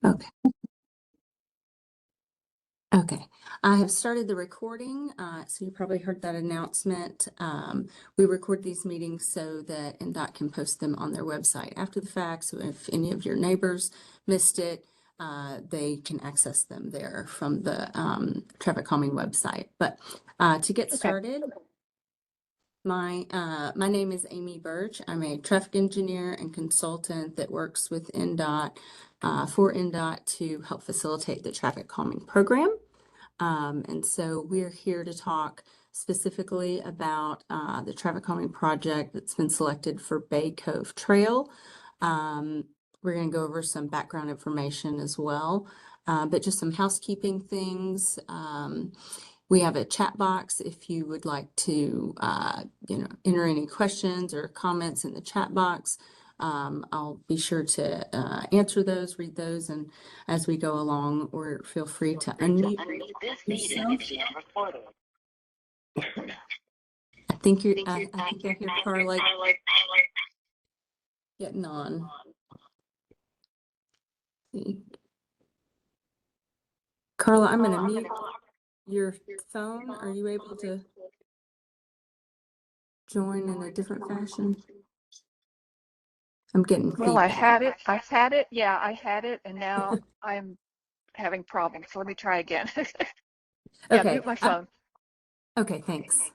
Okay. Okay. I have started the recording, so you probably heard that announcement. We record these meetings so that NDOT can post them on their website after the fact. So if any of your neighbors missed it, they can access them there from the Traffic Calming website. But to get started, my name is Amy Birch. I'm a traffic engineer and consultant that works with NDOT for NDOT to help facilitate the traffic calming program. And so we're here to talk specifically about the traffic calming project that's been selected for Bay Cove Trail. We're going to go over some background information as well, but just some housekeeping things. We have a chat box if you would like to, enter any questions or comments in the chat box. I'll be sure to answer those, read those, and as we go along, or feel free to unmute yourself. I think I hear Carla getting on. Carla, I'm going to mute your phone. Are you able to join in a different fashion? I'm getting feedback. Well, I had it. Yeah, I had it, and now I'm having problems. So let me try again. Yeah, Okay. mute my phone. Okay, thanks.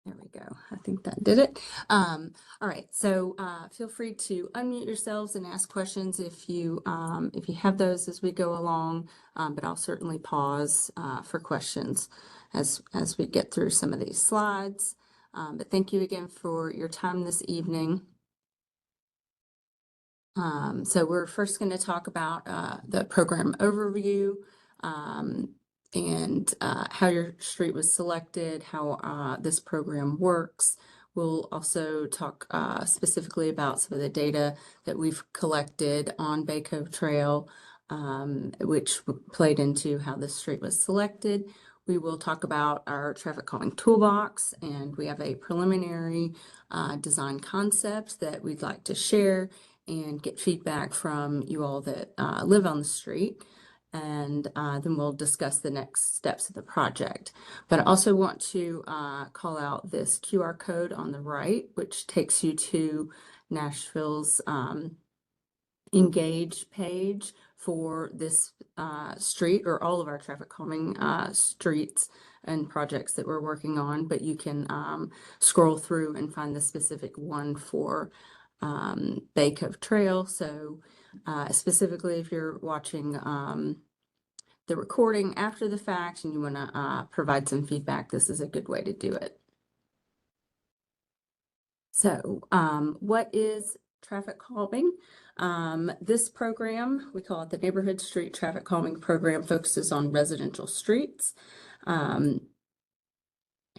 There we go. I think that did it. All right. So feel free to unmute yourselves and ask questions if you have those as we go along. But I'll certainly pause for questions as we get through some of these slides. But thank you again for your time this evening. So we're first going to talk about the program overview. And how your street was selected, how this program works. We'll also talk specifically about some of the data that we've collected on Bay Cove Trail, which played into how this street was selected. We will talk about our traffic calming toolbox, and we have a preliminary design concept that we'd like to share and get feedback from you all that live on the street. And then we'll discuss the next steps of the project. But I also want to call out this QR code on the right, which takes you to Nashville's Engage page for this street, or all of our traffic calming streets and projects that we're working on. But you can scroll through and find the specific one for Bay Cove Trail. So specifically, if you're watching the recording after the fact and you want to provide some feedback, this is a good way to do it. So what is traffic calming? This program, we call it the Neighborhood Street Traffic Calming Program, focuses on residential streets.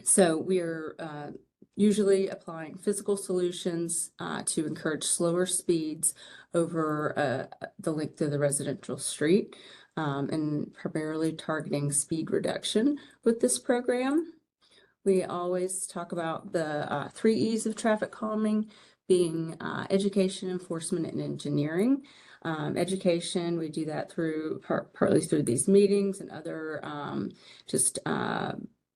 So we're usually applying physical solutions to encourage slower speeds over the length of the residential street, and primarily targeting speed reduction with this program. We always talk about the 3 E's of traffic calming, being education, enforcement, and engineering. Education, we do that through partly through these meetings and other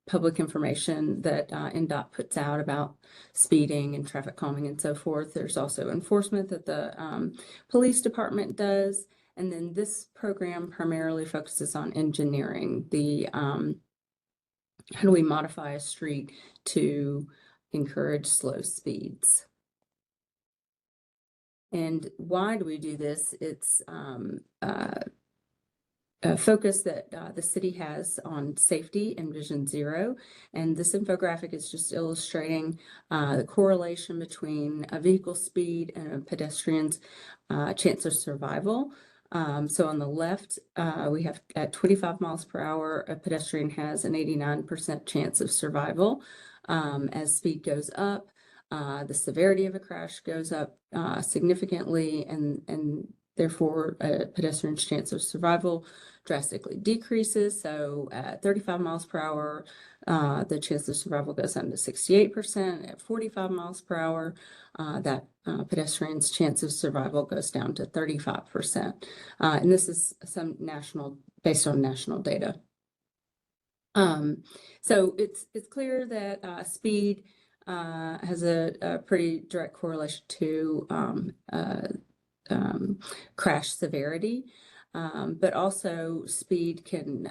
public information that NDOT puts out about speeding and traffic calming and so forth. There's also enforcement that the police department does. And then this program primarily focuses on engineering, the how do we modify a street to encourage slow speeds. And why do we do this? It's a focus that the city has on safety and Vision Zero. And this infographic is just illustrating the correlation between a vehicle speed and a pedestrian's chance of survival. So on the left, we have at 25 miles per hour, a pedestrian has an 89% chance of survival. As speed goes up, the severity of a crash goes up significantly, and therefore a pedestrian's chance of survival drastically decreases. So at 35 miles per hour, the chance of survival goes down to 68%. At 45 miles per hour, that pedestrian's chance of survival goes down to 35%. And this is based on national data. So it's clear that speed has a pretty direct correlation to crash severity. But also speed can,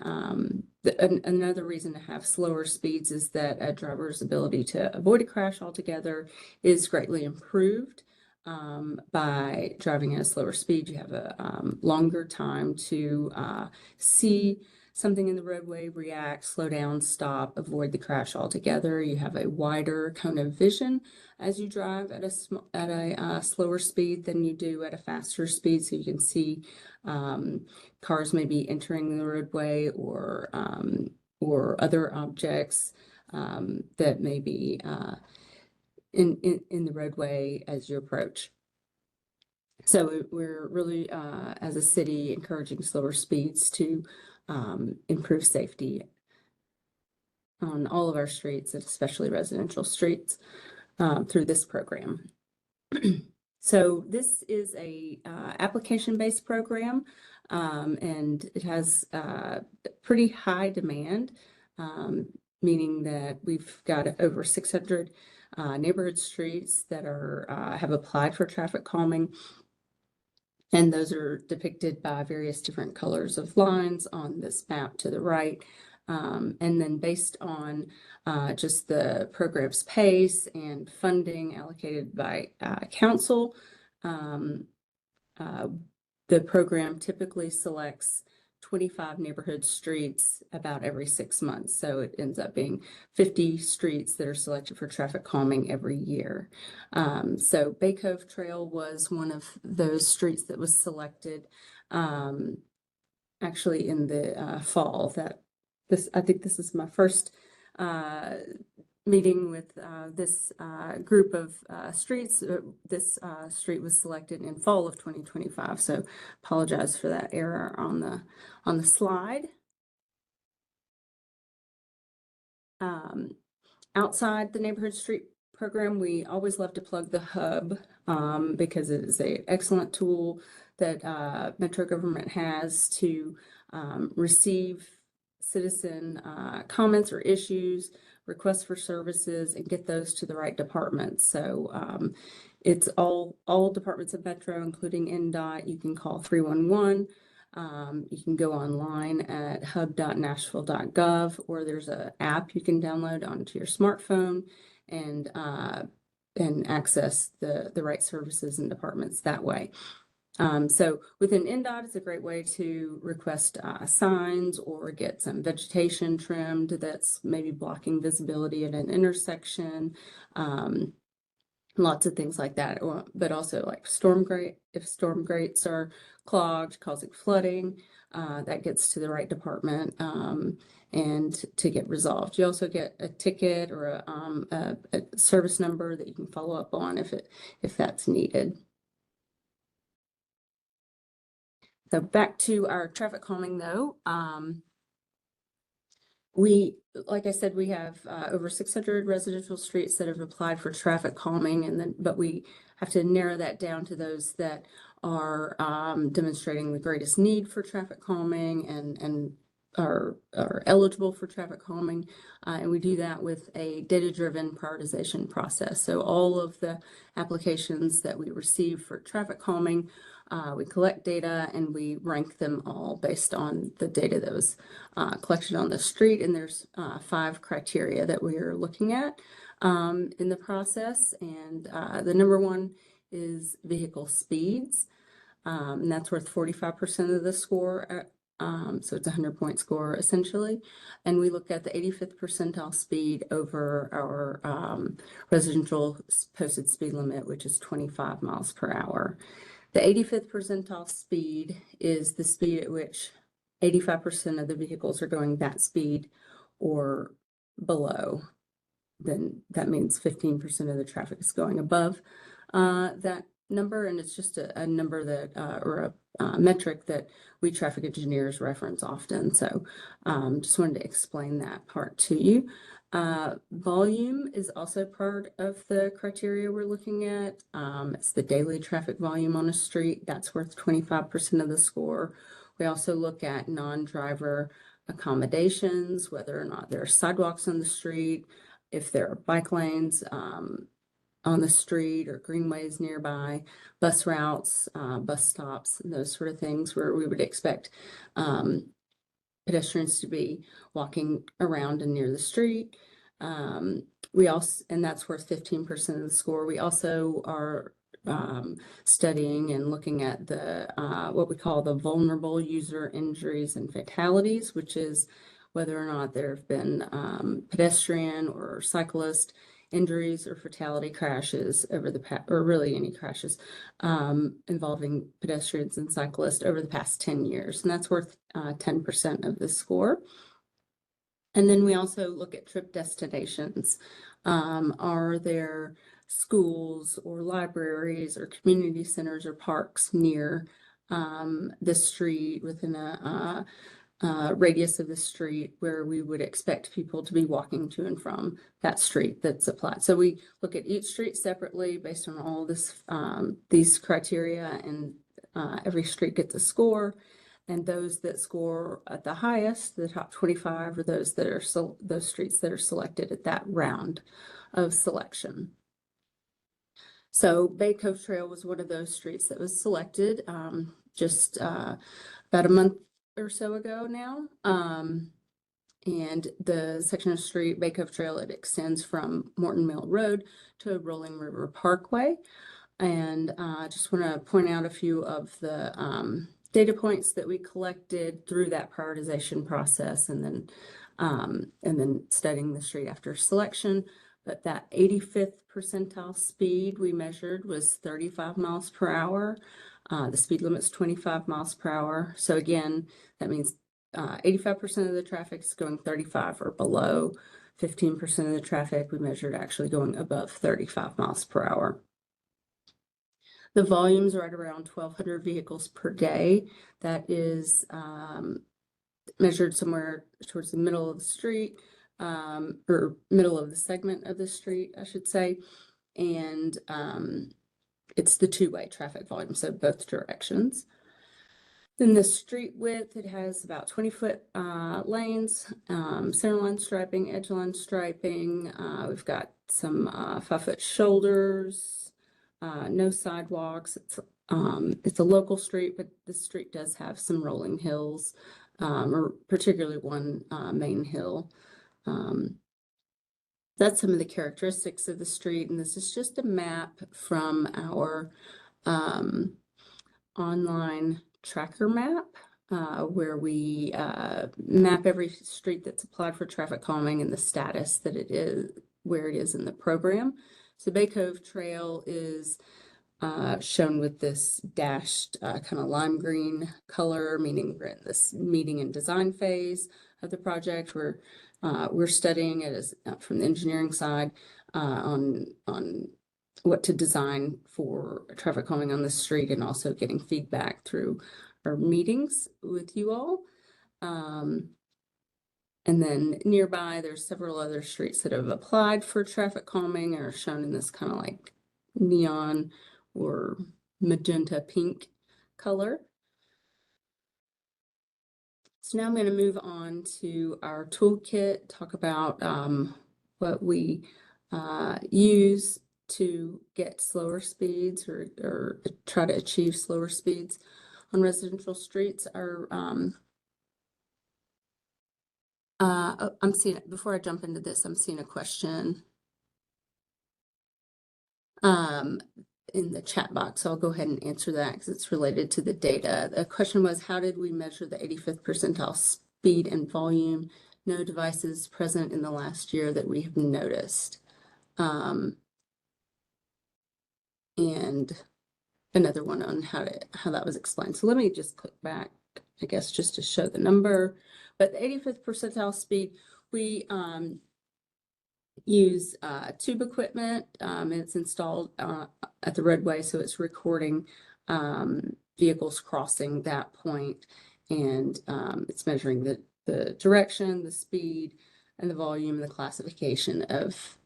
another reason to have slower speeds is that a driver's ability to avoid a crash altogether is greatly improved. By driving at a slower speed, you have a longer time to see something in the roadway, react, slow down, stop, avoid the crash altogether. You have a wider cone of vision as you drive at a slower speed than you do at a faster speed, so you can see cars may be entering the roadway or other objects that may be in the roadway as you approach. So we're really, as a city, encouraging slower speeds to improve safety on all of our streets, and especially residential streets, through this program. So this is a application-based program, and it has pretty high demand, meaning that we've got over 600 neighborhood streets that have applied for traffic calming. And those are depicted by various different colors of lines on this map to the right. And then based on just the program's pace and funding allocated by council, the program typically selects 25 neighborhood streets about every 6 months. So it ends up being 50 streets that are selected for traffic calming every year. So Bay Cove Trail was one of those streets that was selected actually in the fall. I think this is my first meeting with this group of streets. This street was selected in fall of 2025, so apologize for that error on the slide. Outside the neighborhood street program, we always love to plug the hub because it is an excellent tool that Metro government has to receive citizen comments or issues, requests for services, and get those to the right departments. So it's all departments of Metro, including NDOT. You can call 311. You can go online at hub.Nashville.gov, or there's an app you can download onto your smartphone and access the right services and departments that way. So within NDOT, it's a great way to request signs or get some vegetation trimmed that's maybe blocking visibility at an intersection. Lots of things like that, but also like if storm grates are clogged, causing flooding, that gets to the right department and to get resolved. You also get a ticket or a service number that you can follow up on if that's needed. So back to our traffic calming though. Like I said, we have over 600 residential streets that have applied for traffic calming, but we have to narrow that down to those that are demonstrating the greatest need for traffic calming and are eligible for traffic calming. And we do that with a data-driven prioritization process. So all of the applications that we receive for traffic calming, we collect data and we rank them all based on the data that was collected on the street. And there's 5 criteria that we are looking at in the process. And the number one is vehicle speeds. And that's worth 45% of the score. So it's a 100-point score essentially. And we look at the 85th percentile speed over our residential posted speed limit, which is 25 miles per hour. The 85th percentile speed is the speed at which 85% of the vehicles are going that speed or below. Then that means 15% of the traffic is going above that number, and it's just a number that, or a metric that we traffic engineers reference often. So just wanted to explain that part to you. Volume is also part of the criteria we're looking at. It's the daily traffic volume on a street. That's worth 25% of the score. We also look at non-driver accommodations, whether or not there are sidewalks on the street, if there are bike lanes on the street or greenways nearby, bus routes, bus stops, and those sort of things where we would expect pedestrians to be walking around and near the street. We also, and that's worth 15% of the score. We also are studying and looking at the what we call the vulnerable user injuries and fatalities, which is whether or not there have been pedestrian or cyclist injuries or fatality crashes over the past, or really any crashes involving pedestrians and cyclists over the past 10 years. And that's worth 10% of the score. And then we also look at trip destinations. Are there schools or libraries or community centers or parks near the street within a radius of the street where we would expect people to be walking to and from that street that's applied. So we look at each street separately based on all this these criteria, and every street gets a score. And those that score at the highest, the top 25, are those that are those streets that are selected at that round of selection. So Bay Cove Trail was one of those streets that was selected just about a month or so ago now. And the section of street, Bay Cove Trail, it extends from Morton Mill Road to Rolling River Parkway. And I just want to point out a few of the data points that we collected through that prioritization process, and then studying the street after selection. But that 85th percentile speed we measured was 35 miles per hour. The speed limit's 25 miles per hour. So again, that means 85% of the traffic is going 35 or below. 15% of the traffic we measured actually going above 35 miles per hour. The volume's right around 1,200 vehicles per day. That is measured somewhere towards the middle of the street, or middle of the segment of the street, I should say. And it's the two-way traffic volume, so both directions. Then the street width, it has about 20-foot lanes, center line striping, edge line striping. We've got some 5-foot shoulders, no sidewalks. It's a local street, but the street does have some rolling hills, or particularly one main hill. That's some of the characteristics of the street, and this is just a map from our online tracker map, where we map every street that's applied for traffic calming and the status that it is, where it is in the program. So Bay Cove Trail is shown with this dashed kind of lime green color, meaning we're in this meeting and design phase of the project. We're studying it as from the engineering side on what to design for traffic calming on the street, and also getting feedback through our meetings with you all. And then nearby, there's several other streets that have applied for traffic calming and are shown in this kind of like neon or magenta pink color. So now I'm going to move on to our toolkit, talk about what we use to get slower speeds or try to achieve slower speeds on residential streets. I'm seeing, before I jump into this, I'm seeing a question in the chat box. So I'll go ahead and answer that because it's related to the data. The question was, how did we measure the 85th percentile speed and volume? No devices present in the last year that we have noticed. And another one on how that was explained. So let me just click back, I guess, just to show the number. But the 85th percentile speed, we use tube equipment. It's installed at the roadway, so it's recording vehicles crossing that point, and it's measuring the direction, the speed, and the volume, the classification of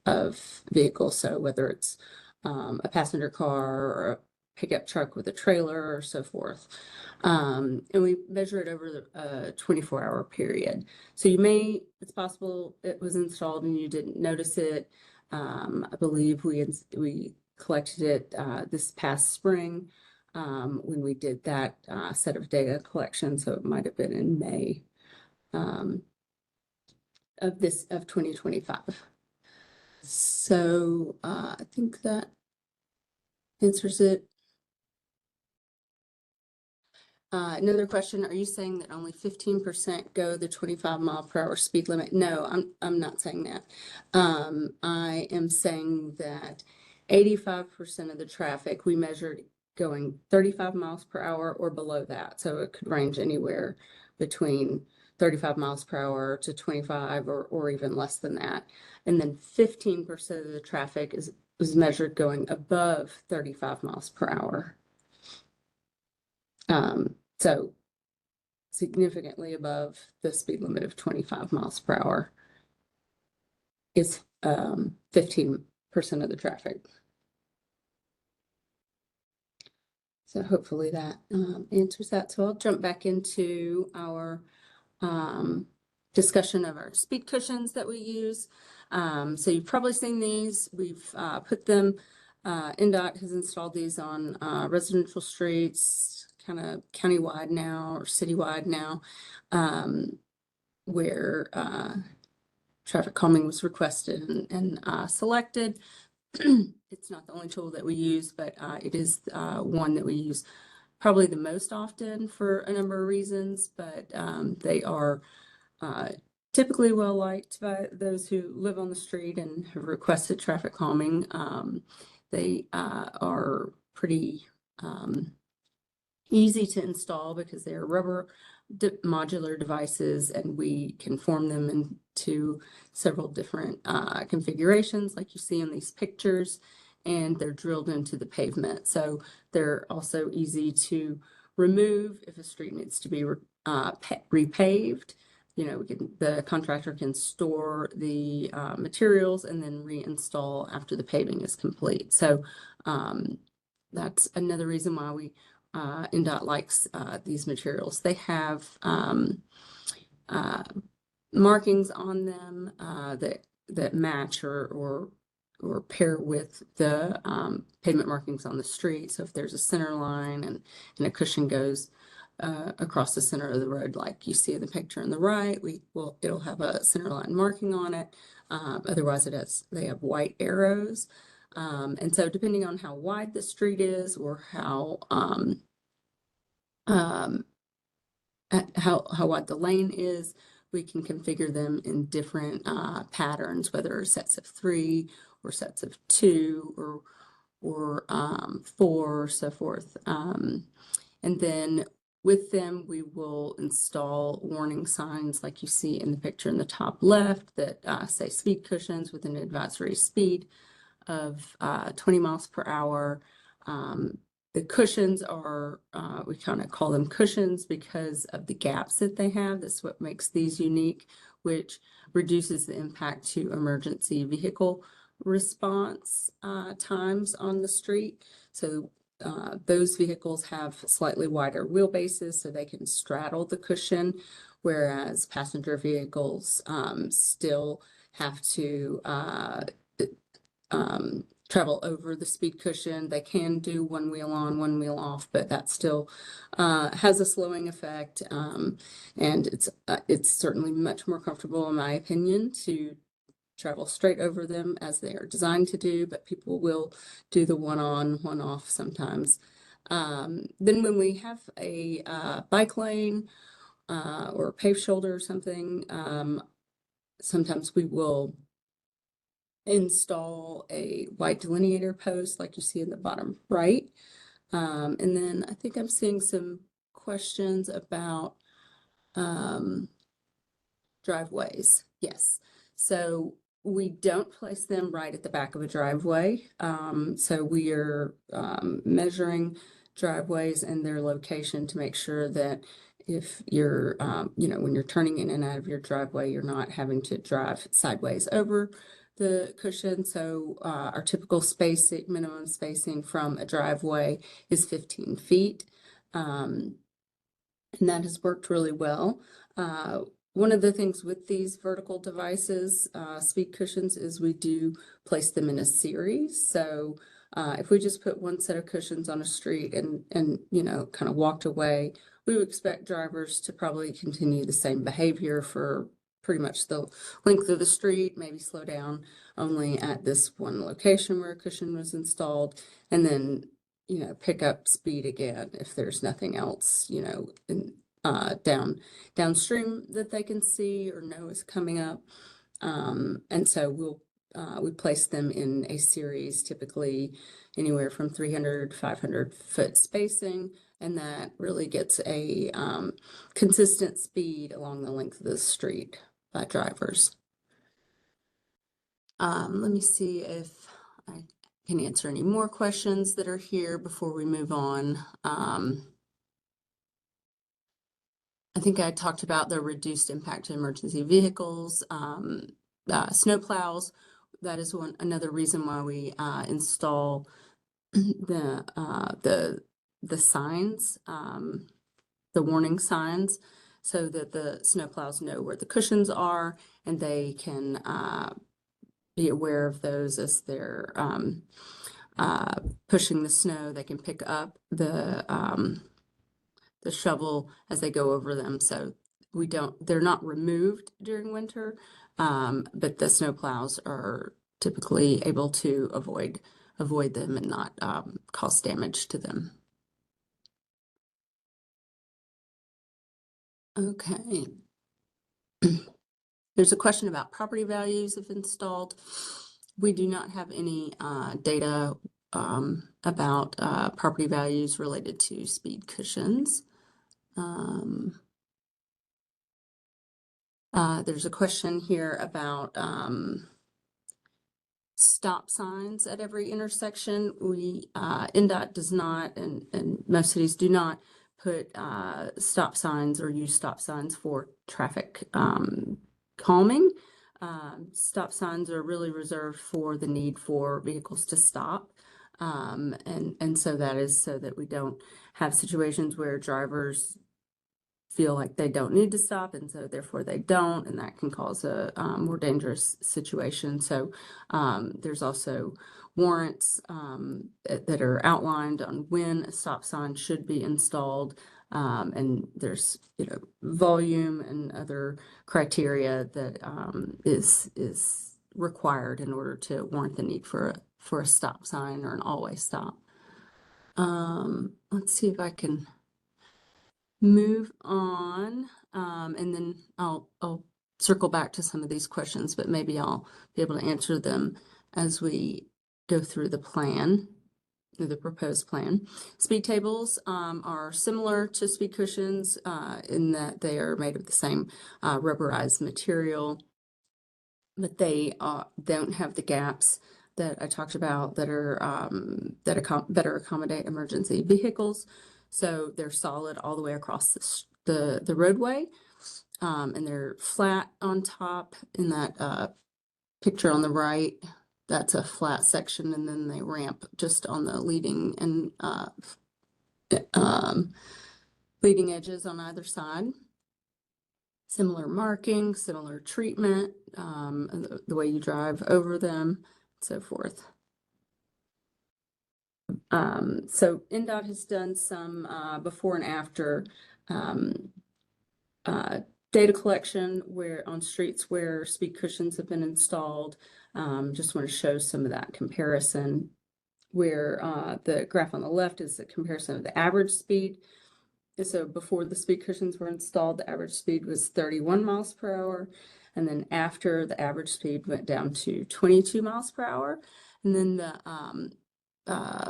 vehicles. So whether it's a passenger car or a pickup truck with a trailer or so forth. And we measure it over a 24-hour period. So it's possible it was installed and you didn't notice it. I believe we collected it this past spring when we did that set of data collection. So it might have been in May of 2025. So I think that answers it. Another question, are you saying that only 15% go the 25-mile-per-hour speed limit? No, I'm not saying that. I am saying that 85% of the traffic we measured going 35 miles per hour or below that. So it could range anywhere between 35 miles per hour to 25 or even less than that. And then 15% of the traffic was measured going above 35 miles per hour. So significantly above the speed limit of 25 miles per hour is 15% of the traffic. So hopefully that answers that. So I'll jump back into our discussion of our speed cushions that we use. So you've probably seen these. We've put them, NDOT has installed these on residential streets, kind of countywide now or citywide now, where traffic calming was requested and selected. It's not the only tool that we use, but it is one that we use probably the most often for a number of reasons, but they are typically well liked by those who live on the street and have requested traffic calming. They are pretty easy to install because they're rubber modular devices, and we can form them into several different configurations like you see in these pictures, and they're drilled into the pavement. So they're also easy to remove if a street needs to be repaved. You know, the contractor can store the materials and then reinstall after the paving is complete. So that's another reason why we NDOT likes these materials. They have markings on them that match or pair with the pavement markings on the street. So if there's a center line and a cushion goes across the center of the road, like you see in the picture on the right, it'll have a center line marking on it. Otherwise, they have white arrows. And so depending on how wide the street is or how wide the lane is, we can configure them in different patterns, whether sets of 3 or sets of 2 or 4, so forth. And then with them, we will install warning signs like you see in the picture in the top left that say speed cushions with an advisory speed of 20 miles per hour. The cushions are, we kind of call them cushions because of the gaps that they have. That's what makes these unique, which reduces the impact to emergency vehicle response times on the street. So those vehicles have slightly wider wheelbases so they can straddle the cushion, whereas passenger vehicles still have to travel over the speed cushion. They can do one wheel on, one wheel off, but that still has a slowing effect. And it's certainly much more comfortable, in my opinion, to travel straight over them as they are designed to do, but people will do the one on, one off sometimes. Then when we have a bike lane or a paved shoulder or something, sometimes we will install a white delineator post like you see in the bottom right. And then I think I'm seeing some questions about driveways. Yes. So We don't place them right at the back of a driveway. So we are measuring driveways and their location to make sure that if you're, when you're turning in and out of your driveway, you're not having to drive sideways over the cushion. So our typical spacing, minimum spacing from a driveway is 15 feet. And that has worked really well. One of the things with these vertical devices, speed cushions, is we do place them in a series. So if we just put one set of cushions on a street and kind of walked away, we would expect drivers to probably continue the same behavior for pretty much the length of the street, maybe slow down only at this one location where a cushion was installed, and then pick up speed again if there's nothing else, downstream that they can see or know is coming up. And so we place them in a series, typically anywhere from 300 to 500 foot spacing, and that really gets a consistent speed along the length of the street by drivers. Let me see if I can answer any more questions that are here before we move on. I think I talked about the reduced impact to emergency vehicles, snow plows. That is another reason why we install the signs, the warning signs, so that the snow plows know where the cushions are and they can be aware of those as they're pushing the snow. They can pick up the shovel as they go over them. So they're not removed during winter, but the snow plows are typically able to avoid them and not cause damage to them. Okay. There's a question about property values if installed. We do not have any data about property values related to speed cushions. There's a question here about stop signs at every intersection. NDOT does not, and most cities do not put stop signs or use stop signs for traffic calming. Stop signs are really reserved for the need for vehicles to stop. And so that is so that we don't have situations where drivers feel like they don't need to stop, and so therefore they don't, and that can cause a more dangerous situation. So there's also warrants that are outlined on when a stop sign should be installed, and there's volume and other criteria that is required in order to warrant the need for a stop sign or an always stop. Let's see if I can move on, and then I'll circle back to some of these questions, but maybe I'll be able to answer them as we go through the plan, through the proposed plan. Speed tables are similar to speed cushions in that they are made of the same rubberized material, but they don't have the gaps that I talked about that are better accommodate emergency vehicles. So they're solid all the way across the roadway, and they're flat on top. In that picture on the right, that's a flat section, and then they ramp just on the leading and leading edges on either side. Similar marking, similar treatment, the way you drive over them, and so forth. So NDOT has done some before and after data collection on streets where speed cushions have been installed. Just want to show some of that comparison, where the graph on the left is a comparison of the average speed. So before the speed cushions were installed, the average speed was 31 miles per hour. And then after, the average speed went down to 22 miles per hour. And then the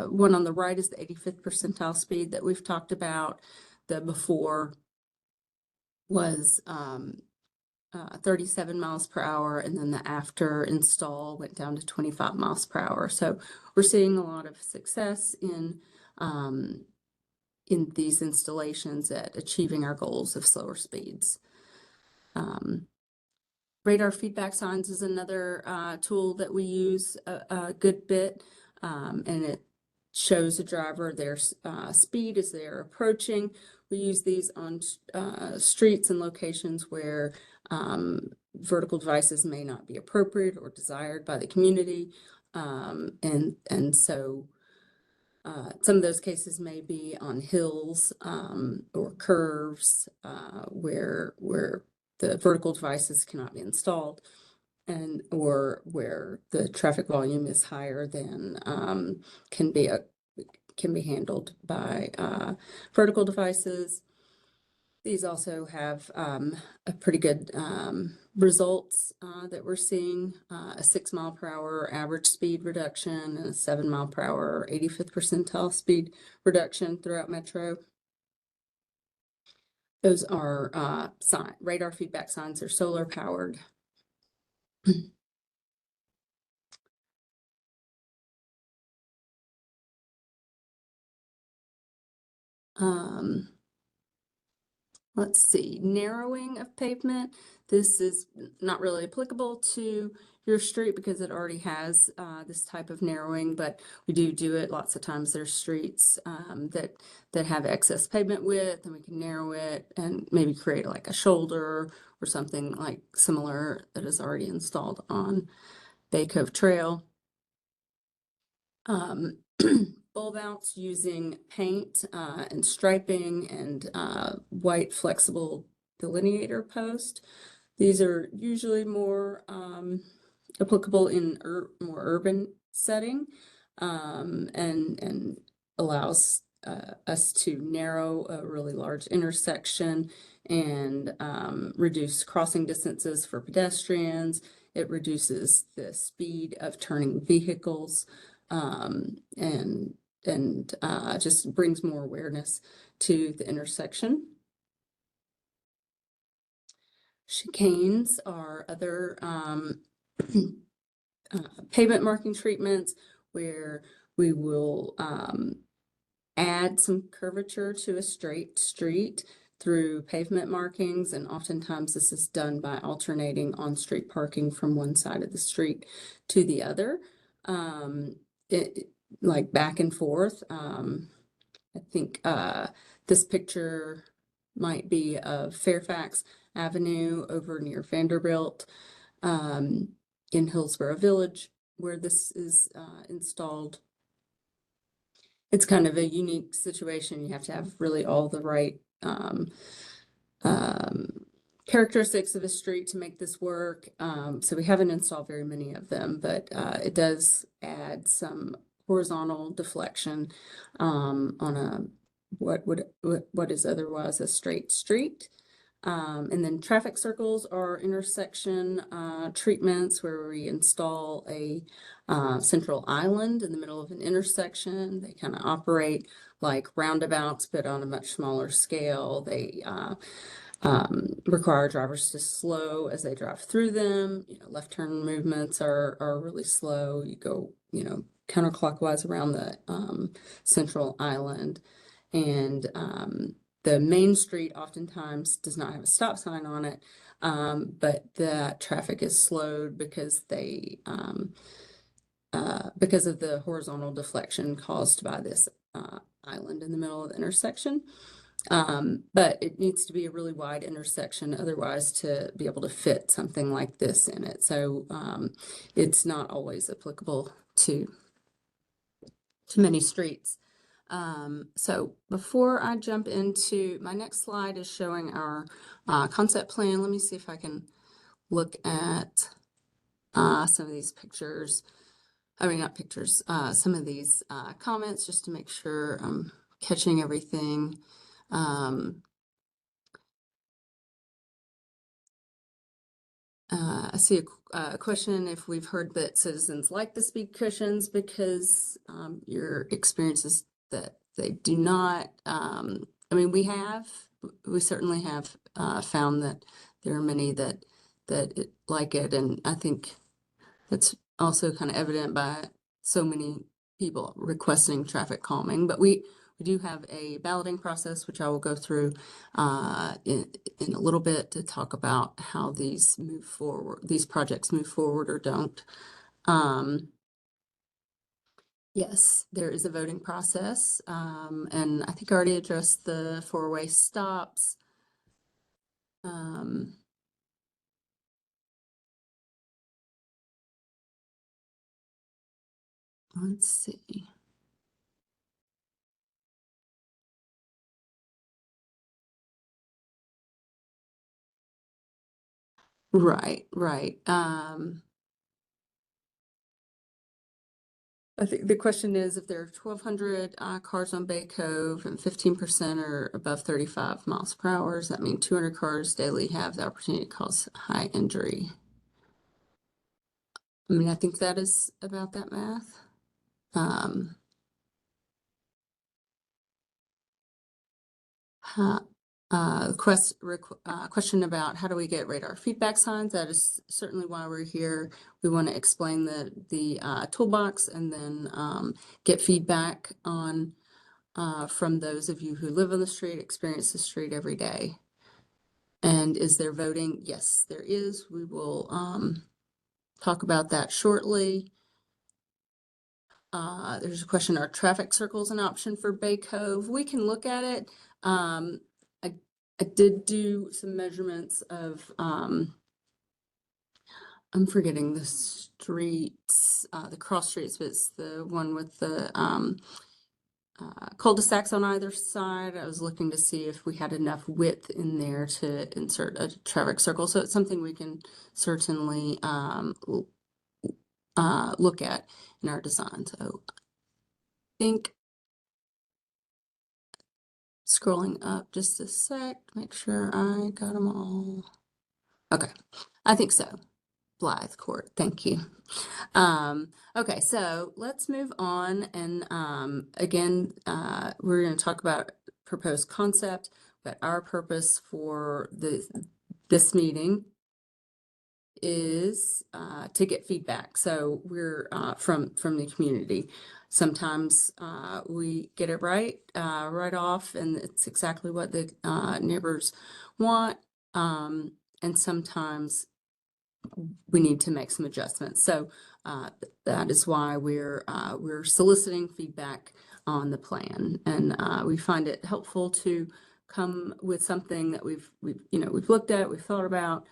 one on the right is the 85th percentile speed that we've talked about. The before was 37 miles per hour, and then the after install went down to 25 miles per hour. So we're seeing a lot of success in these installations at achieving our goals of slower speeds. Radar feedback signs is another tool that we use a good bit, and it shows the driver their speed as they are approaching. We use these on streets and locations where vertical devices may not be appropriate or desired by the community, and so some of those cases may be on hills or curves where the vertical devices cannot be installed, and or where the traffic volume is higher than can be handled by vertical devices. These also have a pretty good results that we're seeing, a 6 mile per hour average speed reduction and a 7 mile per hour 85th percentile speed reduction throughout Metro. Those are radar feedback signs. Are solar powered. Let's see, narrowing of pavement. This is not really applicable to your street because it already has this type of narrowing, but we do it lots of times. There's streets that have excess pavement width, and we can narrow it and maybe create like a shoulder or something like similar that is already installed on Bay Cove Trail. Bulb outs using paint and striping and white flexible delineator post. These are usually more applicable in more urban setting, and allows us to narrow a really large intersection and reduce crossing distances for pedestrians. It reduces the speed of turning vehicles, and just brings more awareness to the intersection. Chicanes are other pavement marking treatments where we will add some curvature to a straight street through pavement markings, and oftentimes this is done by alternating on-street parking from one side of the street to the other, like back and forth. I think this picture might be of Fairfax Avenue over near Vanderbilt, in Hillsborough Village, where this is installed. It's kind of a unique situation. You have to have really all the right characteristics of a street to make this work. So we haven't installed very many of them, but it does add some horizontal deflection on a what is otherwise a straight street. And then traffic circles are intersection treatments where we install a central island in the middle of an intersection. They kind of operate like roundabouts, but on a much smaller scale. They require drivers to slow as they drive through them. Left turn movements are really slow. You go, counterclockwise around the central island, and the main street oftentimes does not have a stop sign on it, but the traffic is slowed because because of the horizontal deflection caused by this island in the middle of the intersection. But it needs to be a really wide intersection otherwise to be able to fit something like this in it. So it's not always applicable to many streets. So before I jump into my next slide is showing our concept plan. Let me see if I can look at some of these pictures. I mean, not pictures, some of these comments just to make sure I'm catching everything. I see a question if we've heard that citizens like the speed cushions because your experience is that they do not. I mean, we certainly have found that there are many that like it. And I think that's also kind of evident by so many people requesting traffic calming. But we do have a balloting process, which I will go through in a little bit to talk about how these move forward, these projects move forward or don't. Yes, there is a voting process, and I think I already addressed the four-way stops. Let's see. Right, right. I think the question is if there are 1,200 cars on Bay Cove and 15% are above 35 miles per hour, does that mean 200 cars daily have the opportunity to cause high injury? I mean, I think that is about that math. Question about how do we get radar feedback signs? That is certainly why we're here. We want to explain the toolbox and then get feedback on from those of you who live on the street, experience the street every day. And is there voting? Yes, there is. We will talk about that shortly. There's a question, are traffic circles an option for Bay Cove? We can look at it. I did do some measurements of, I'm forgetting the streets, the cross streets, but it's the one with the cul-de-sacs on either side. I was looking to see if we had enough width in there to insert a traffic circle. So it's something we can certainly look at in our design. So I think scrolling up just a sec, make sure I got them all. Okay, I think so. Blythe Court, thank you. Okay, so let's move on. And again, we're going to talk about proposed concept, but our purpose for this meeting is to get feedback. So we're from the community. Sometimes we get it right off, and it's exactly what the neighbors want. And sometimes we need to make some adjustments. So that is why we're soliciting feedback on the plan, and we find it helpful to come with something that we've looked at, we've thought about,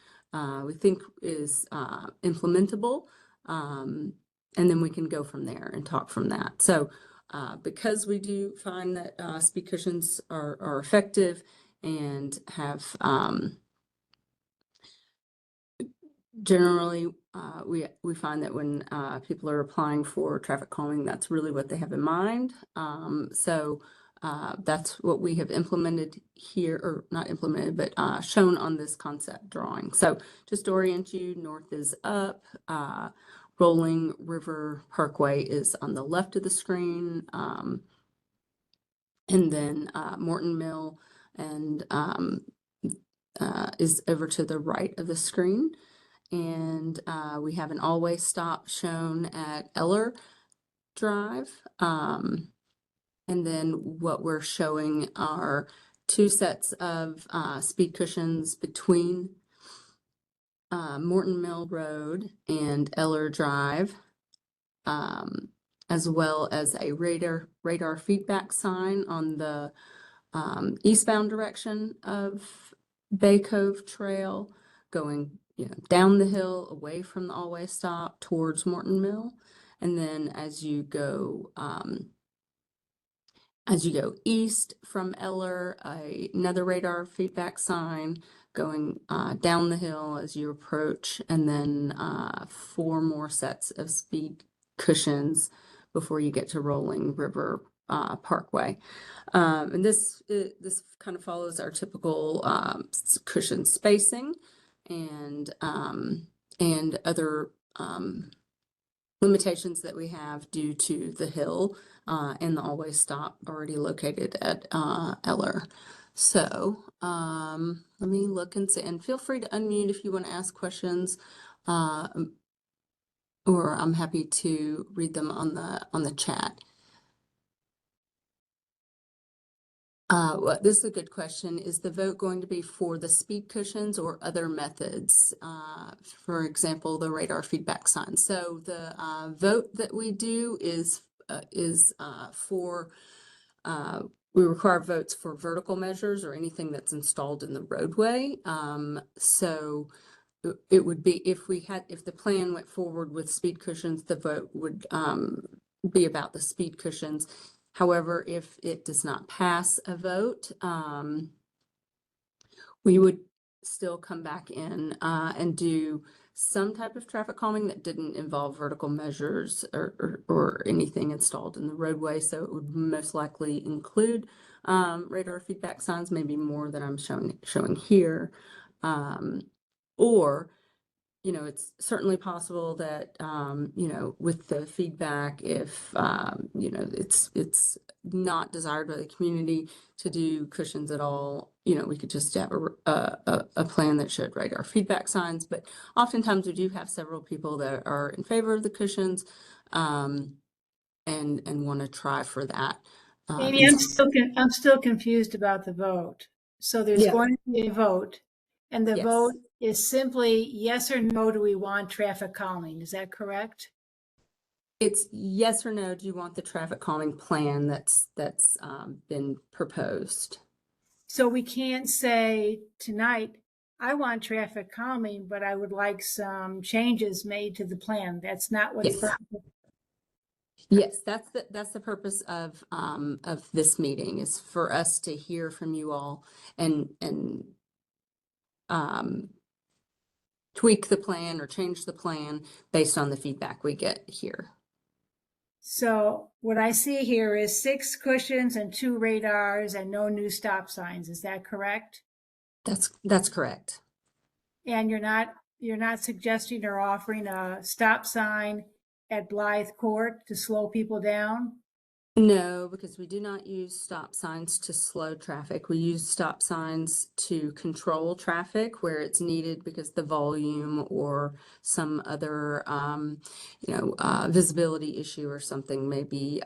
we think is implementable, and then we can go from there and talk from that. So because we do find that speed cushions are effective and have generally, we find that when people are applying for traffic calming, that's really what they have in mind. So that's what we have implemented here, or not implemented, but shown on this concept drawing. So just to orient you, north is up, Rolling River Parkway is on the left of the screen, and then Morton Mill and is over to the right of the screen. And we have an all-way stop shown at Eller Drive. And then what we're showing are two sets of speed cushions between Morton Mill Road and Eller Drive, as well as a radar feedback sign on the eastbound direction of Bay Cove Trail, going down the hill away from the all-way stop towards Morton Mill. And then as you go east from Eller, another radar feedback sign going down the hill as you approach, and then 4 more sets of speed cushions before you get to Rolling River Parkway. And this kind of follows our typical cushion spacing and other limitations that we have due to the hill and the all-way stop already located at Eller. So, let me look and see, and feel free to unmute if you want to ask questions, or I'm happy to read them on the chat. Well, this is a good question. Is the vote going to be for the speed cushions or other methods? For example, the radar feedback sign. So the vote that we do is for we require votes for vertical measures or anything that's installed in the roadway. So it would be if the plan went forward with speed cushions, the vote would be about the speed cushions. However, if it does not pass a vote, we would still come back in and do some type of traffic calming that didn't involve vertical measures or anything installed in the roadway. So it would most likely include radar feedback signs, maybe more than I'm showing here. Or it's certainly possible that, with the feedback, if, it's not desired by the community to do cushions at all, we could just have a plan that showed radar feedback signs. But oftentimes we do have several people that are in favor of the cushions, and want to try for that. Amy, I'm still confused about the vote. So there's Yeah. going to be a vote, and the Yes. vote is simply yes or no, do we want traffic calming? Is that correct? It's yes or no. Do you want the traffic calming plan that's been proposed? So we can't say tonight, I want traffic calming, but I would like some changes made to the plan. That's not what's. Yes. Yes, that's the purpose of this meeting, is for us to hear from you all and tweak the plan or change the plan based on the feedback we get here. So what I see here is 6 cushions and 2 radars and no new stop signs. Is that correct? That's correct. And you're not suggesting or offering a stop sign at Blythe Court to slow people down? No, because we do not use stop signs to slow traffic. We use stop signs to control traffic where it's needed because the volume or some other, visibility issue or something may be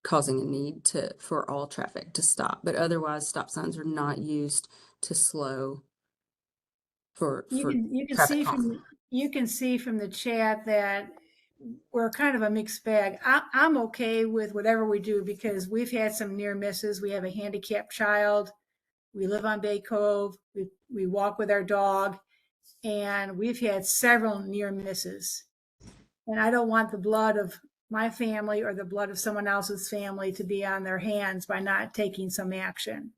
causing a need for all traffic to stop. But otherwise, stop signs are not used to slow for You traffic calming. can see from the chat that we're kind of a mixed bag. I'm okay with whatever we do because we've had some near misses. We have a handicapped child. We live on Bay Cove. We walk with our dog, and we've had several near misses. And I don't want the blood of my family or the blood of someone else's family to be on their hands by not taking some action.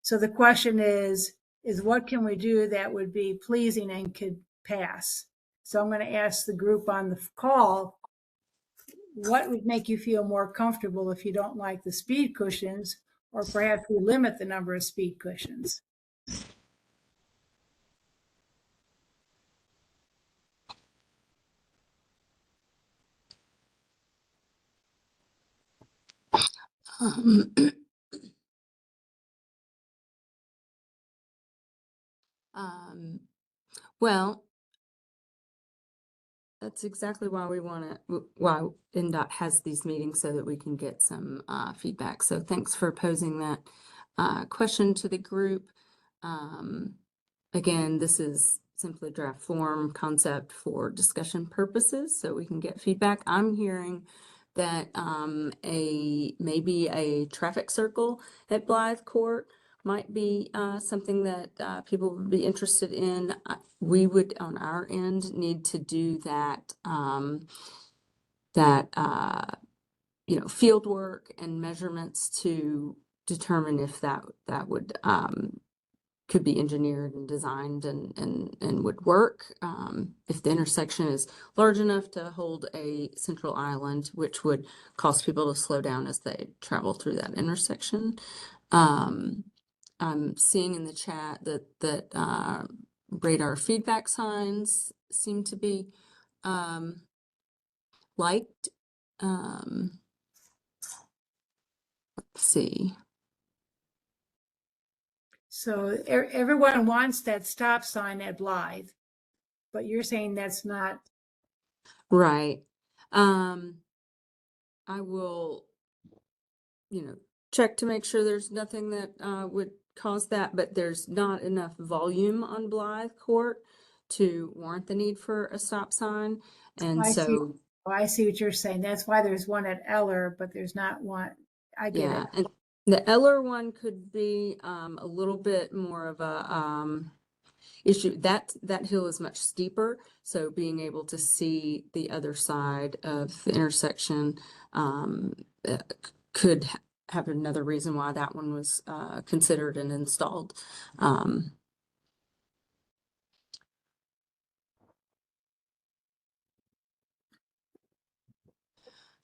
So the question is what can we do that would be pleasing and could pass? So I'm going to ask the group on the call, what would make you feel more comfortable if you don't like the speed cushions, or perhaps we limit the number of speed cushions? Well, that's exactly why why NDOT has these meetings, so that we can get some feedback. So thanks for posing that question to the group. Again, this is simply draft form concept for discussion purposes, so we can get feedback. I'm hearing that maybe a traffic circle at Blythe Court might be something that people would be interested in. We would, on our end, need to do that field work and measurements to determine if that would could be engineered and designed and would work. If the intersection is large enough to hold a central island, which would cause people to slow down as they travel through that intersection. I'm seeing in the chat that radar feedback signs seem to be liked. Let's see. So everyone wants that stop sign at Blythe, but you're saying that's not. Right. I will, check to make sure there's nothing that would cause that, but there's not enough volume on Blythe Court to warrant the need for a stop sign. And so, I see what you're saying. That's why there's one at Eller, but there's not one. I get yeah, it. and the Eller one could be a little bit more of a issue. That hill is much steeper, so being able to see the other side of the intersection uh, could have another reason why that one was considered and installed.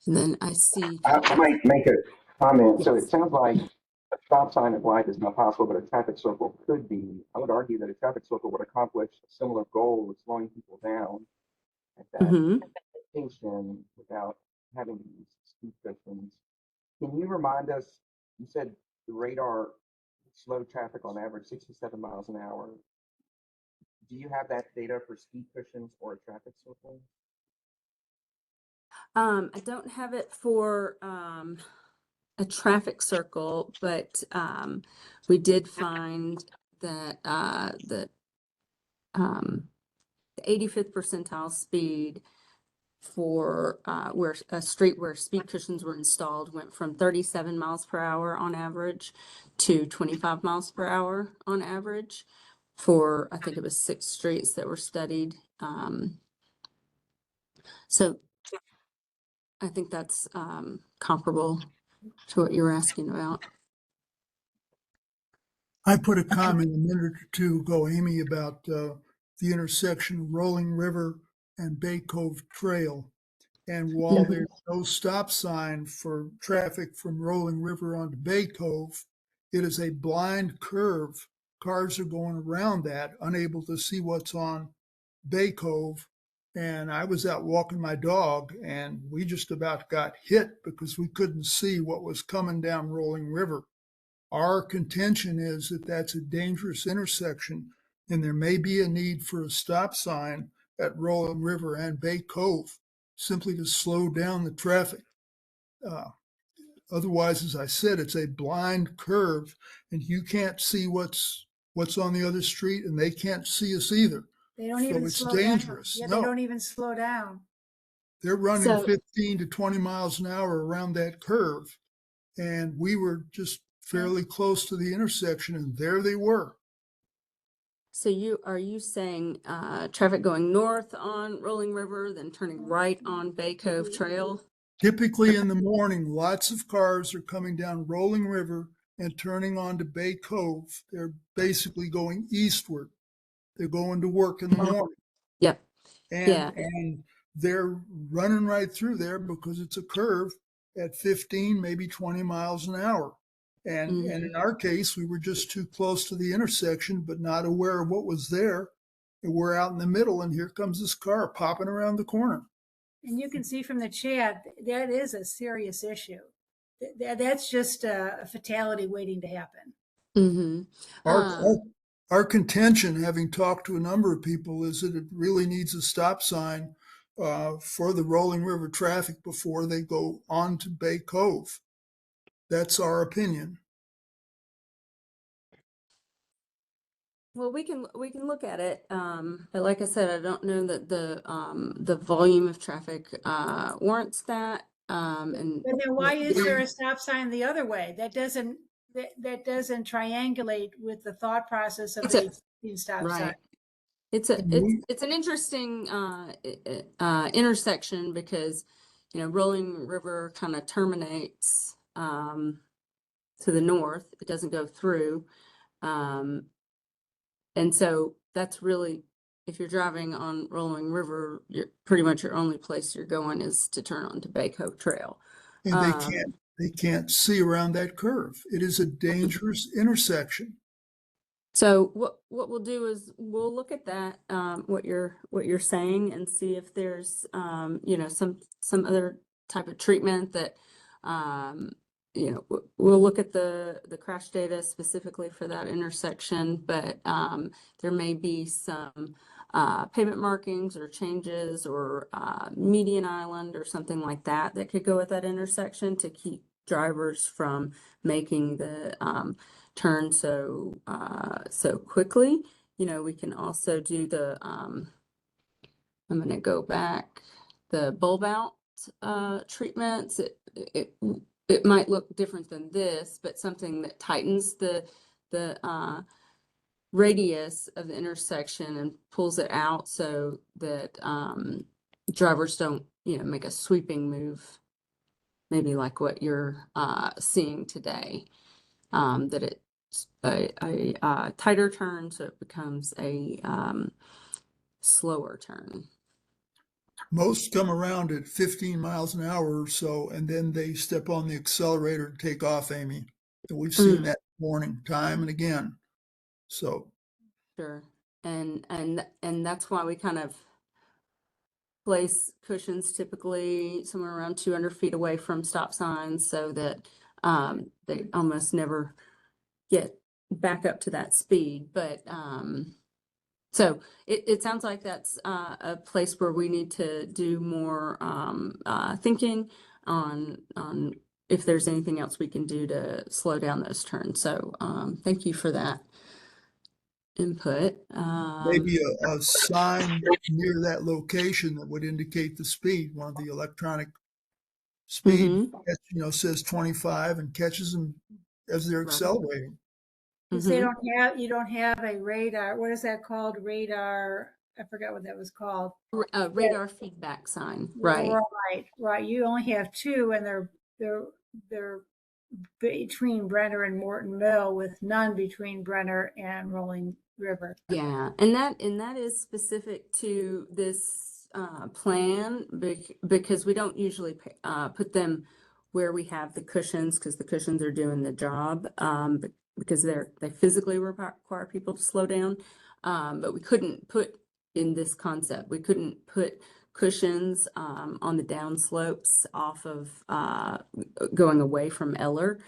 And then I see. I might make a comment. So Yes. it sounds like a stop sign at Blythe is not possible, but a traffic circle could be. I would argue that a traffic circle would accomplish a similar goal of slowing people down at that Mm-hmm. station without having to use speed cushions. Can you remind us, you said the radar slowed traffic on average 67 miles an hour. Do you have that data for speed cushions or a traffic circle? I don't have it for a traffic circle, but we did find that the 85th percentile speed for where a street where speed cushions were installed went from 37 miles per hour on average to 25 miles per hour on average for, I think it was 6 streets that were studied. So I think that's comparable to what you were asking about. I put a comment a minute or two ago, Amy, about the intersection of Rolling River and Bay Cove Trail. And while Mhm. there's no stop sign for traffic from Rolling River onto Bay Cove, it is a blind curve. Cars are going around that, unable to see what's on Bay Cove. And I was out walking my dog, and we just about got hit because we couldn't see what was coming down Rolling River. Our contention is that that's a dangerous intersection, and there may be a need for a stop sign at Rolling River and Bay Cove simply to slow down the traffic. Otherwise, as I said, it's a blind curve, and you can't see what's on the other street, and they can't see us either. They don't So even it's slow dangerous. down. Yeah, No. they don't even slow down. They're running So- 15 to 20 miles an hour around that curve, and we were just fairly close to the intersection, and there they were. So are you saying traffic going north on Rolling River, then turning right on Bay Cove Trail? Typically in the morning, lots of cars are coming down Rolling River and turning onto Bay Cove. They're basically going eastward. They're going to work in the morning. Yep. And, Yeah. and they're running right through there because it's a curve at 15, maybe 20 miles an hour. And in our case, we were just too close to the intersection, but not aware of what was there. And we're out in the middle, and here comes this car popping around the corner. And you can see from the chat, that is a serious issue. That's just a fatality waiting to happen. Mm-hmm. Our contention, having talked to a number of people, is that it really needs a stop sign for the Rolling River traffic before they go on to Bay Cove. That's our opinion. Well, we can look at it. But like I said, I don't know that the volume of traffic warrants that. And But then why is there a stop sign the other way? That doesn't triangulate with the thought process of the stop sign. right. It's an interesting intersection because Rolling River kind of terminates to the north. It doesn't go through. And so that's really, if you're driving on Rolling River, pretty much your only place you're going is to turn onto Bay Cove Trail. And they can't see around that curve. It is a dangerous intersection. So what we'll do is we'll look at that, what you're saying, and see if there's some other type of treatment that we'll look at the crash data specifically for that intersection, but there may be some pavement markings or changes or median island or something like that that could go with that intersection to keep drivers from making the turn so quickly. We can also do the I'm going to go back, the bulb out treatments. It might look different than this, but something that tightens the radius of the intersection and pulls it out so that drivers don't, make a sweeping move, maybe like what you're seeing today. That it's a tighter turn, so it becomes a slower turn. Most come around at 15 miles an hour or so, and then they step on the accelerator and take off, Amy. And we've seen that warning time and again. So Sure. And that's why we kind of place cushions typically somewhere around 200 feet away from stop signs so that they almost never get back up to that speed. But so it sounds like that's a place where we need to do more thinking on if there's anything else we can do to slow down those turns. So thank you for that input. maybe a sign near that location that would indicate the speed, one of the electronic speed, says 25 and catches them as they're accelerating. Because you don't have a radar. What is that called? Radar. I forgot what that was called. Radar feedback sign. Right. Right. You only have two, and they're between Brenner and Morton Mill, with none between Brenner and Rolling River. Yeah, and that is specific to this plan because we don't usually put them where we have the cushions, because the cushions are doing the job, because they physically require people to slow down. But we couldn't put in this concept. We couldn't put cushions on the downslopes off of going away from Eller.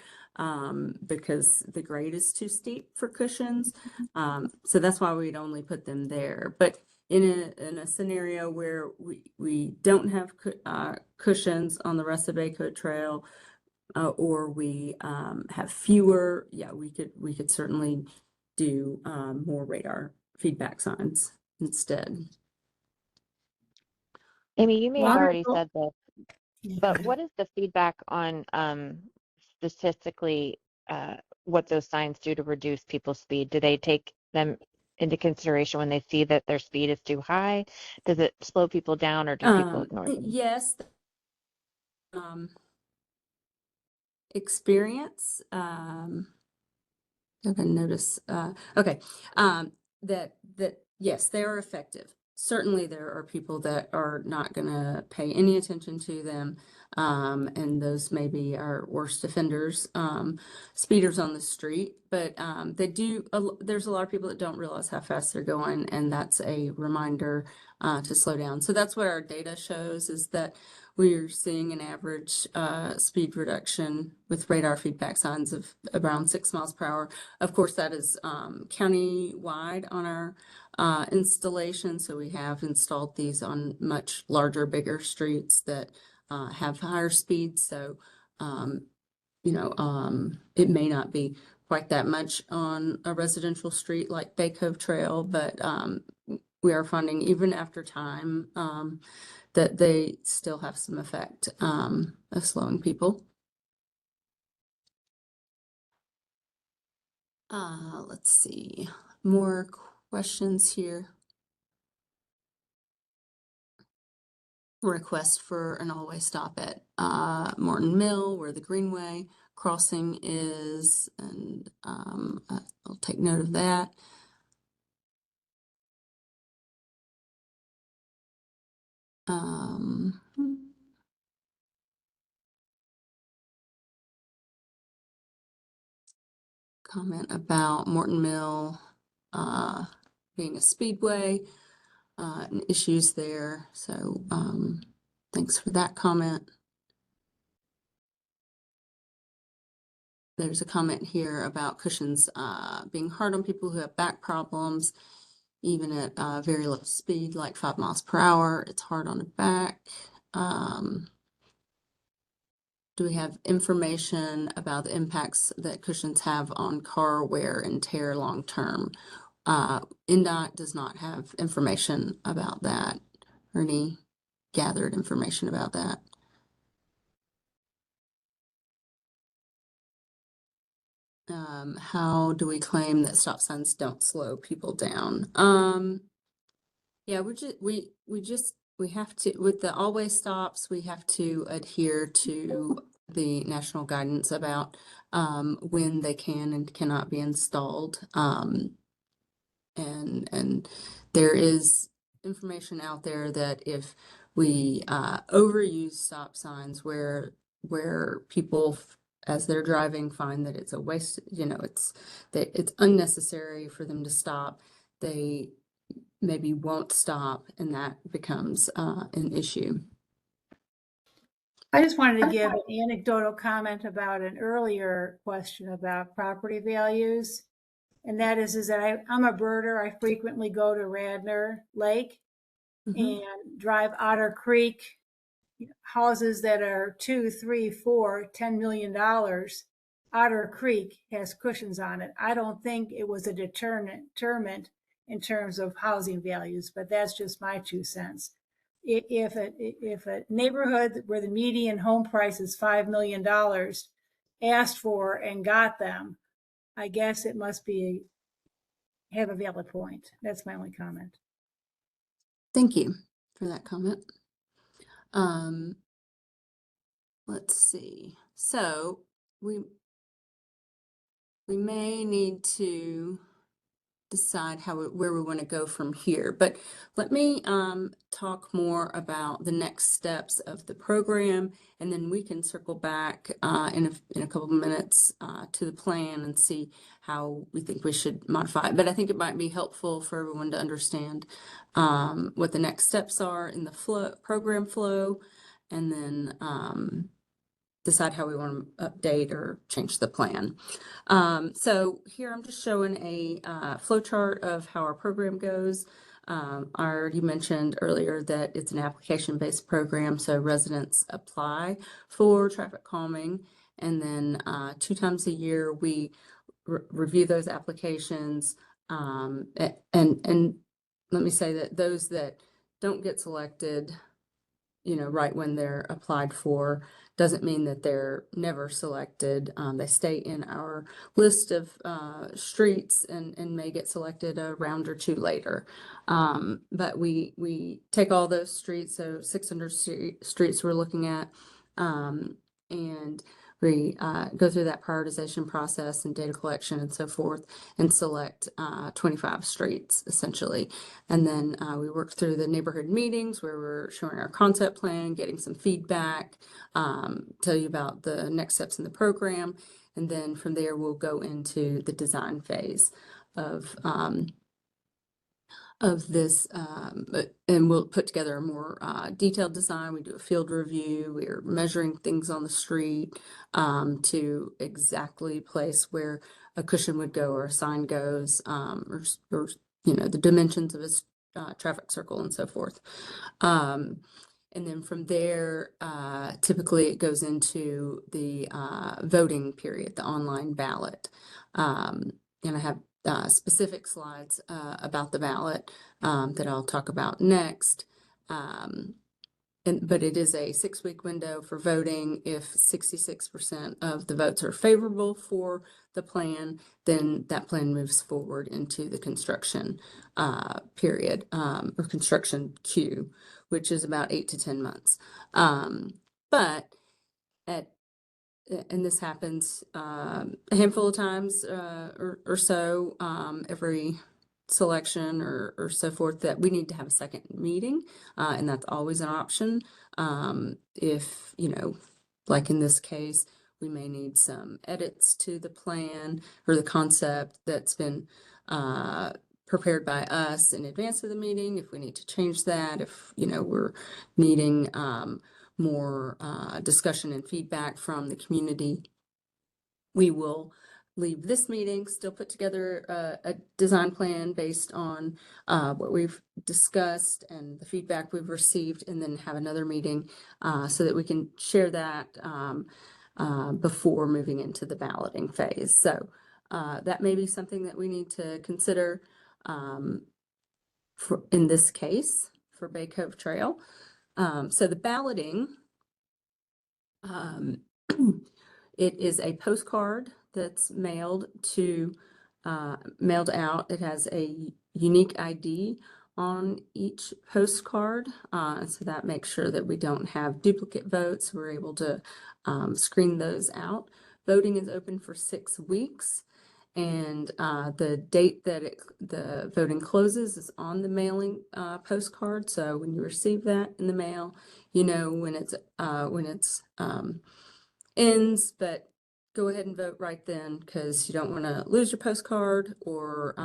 Because the grade is too steep for cushions. So that's why we'd only put them there. But in a scenario where we don't have cushions on the rest of Baco Trail, or we have fewer, we could certainly do more radar feedback signs instead. Amy, you may have already said this, but what is the feedback on statistically what those signs do to reduce people's speed? Do they take them into consideration when they see that their speed is too high? Does it slow people down, or do people ignore them? Yes. Experience. I'm gonna notice. Okay. That yes, they are effective. Certainly, there are people that are not going to pay any attention to them, and those may be our worst offenders, speeders on the street. But they do. There's a lot of people that don't realize how fast they're going, and that's a reminder to slow down. So that's what our data shows, is that we're seeing an average speed reduction with radar feedback signs of around 6 miles per hour. Of course, that is county-wide on our installation. So we have installed these on much larger, bigger streets that have higher speeds. So, it may not be quite that much on a residential street like Bay Cove Trail, but we are finding, even after time, that they still have some effect of slowing people. Let's see, more questions here. Request for an all-way stop at Morton Mill, where the Greenway crossing is, and I'll take note of that. Comment about Morton Mill being a speedway, and issues there. So thanks for that comment. there's a comment here about cushions being hard on people who have back problems, even at very low speed, like 5 miles per hour. It's hard on the back. Do we have information about the impacts that cushions have on car wear and tear long term? NDOT does not have information about that, or any gathered information about that. How do we claim that stop signs don't slow people down? Yeah, we have to, with the always stops, we have to adhere to the national guidance about when they can and cannot be installed. And there is information out there that if we overuse stop signs where people as they're driving find that it's a waste, it's unnecessary for them to stop, they maybe won't stop, and that becomes an issue. I just wanted to give an anecdotal comment about an earlier question about property values. And that is that I'm a birder. I frequently go to Radnor Lake and drive Otter Creek, houses that are $2, $3, $4, $10 million. Otter Creek has cushions on it. I don't think it was a determinant in terms of housing values, but that's just my 2 cents. If a neighborhood where the median home price is $5 million asked for and got them, I guess it must have a valid point. That's my only comment. Thank you for that comment. Let's see. So we may need to decide where we want to go from here, but let me talk more about the next steps of the program, and then we can circle back in a couple of minutes to the plan and see how we think we should modify it. But I think it might be helpful for everyone to understand what the next steps are in the program flow, and then decide how we want to update or change the plan. So here I'm just showing a flow chart of how our program goes. I already mentioned earlier that it's an application-based program, so residents apply for traffic calming, and then 2 times a year we review those applications. And let me say that those that don't get selected, right when they're applied for, doesn't mean that they're never selected. They stay in our list of streets and may get selected a round or 2 later. But we take all those streets, so 600 streets we're looking at, and we go through that prioritization process and data collection and so forth, and select 25 streets essentially. And then we work through the neighborhood meetings where we're showing our concept plan, getting some feedback, tell you about the next steps in the program. And then from there, we'll go into the design phase of this, and we'll put together a more detailed design. We do a field review. We're measuring things on the street to exactly place where a cushion would go or a sign goes, or the dimensions of a traffic circle and so forth. And then from there, typically it goes into the voting period, the online ballot. And I have specific slides about the ballot that I'll talk about next. But it is a 6-week window for voting. If 66% of the votes are favorable for the plan, then that plan moves forward into the construction period, or construction queue, which is about 8 to 10 months. And this happens a handful of times or so every selection or so forth, that we need to have a second meeting, and that's always an option. If, like in this case, we may need some edits to the plan or the concept that's been prepared by us in advance of the meeting. If we need to change that, if, we're needing more discussion and feedback from the community, We will leave this meeting, still put together a design plan based on what we've discussed and the feedback we've received, and then have another meeting so that we can share that before moving into the balloting phase. So that may be something that we need to consider for, in this case, for Bay Cove Trail. So the balloting, it is a postcard that's mailed out. It has a unique ID on each postcard. So that makes sure that we don't have duplicate votes. We're able to screen those out. Voting is open for 6 weeks. And the date that the voting closes is on the mailing postcard. So when you receive that in the mail, you know when it's ends, but go ahead and vote right then, because you don't want to lose your postcard or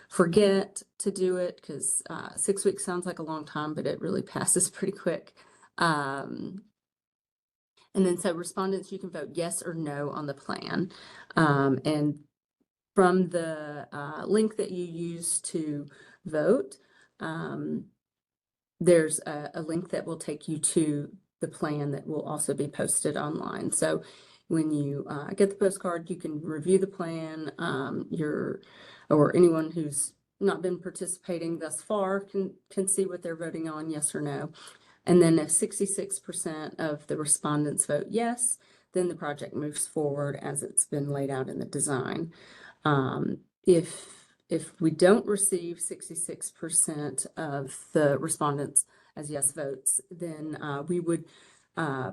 forget to do it, because 6 weeks sounds like a long time, but it really passes pretty quick. And then so respondents, you can vote yes or no on the plan. And from the link that you use to vote, there's a link that will take you to the plan that will also be posted online. So when you get the postcard, you can review the plan. Or anyone who's not been participating thus far can see what they're voting on, yes or no. And then if 66% of the respondents vote yes, then the project moves forward as it's been laid out in the design. If we don't receive 66% of the respondents as yes votes, then we would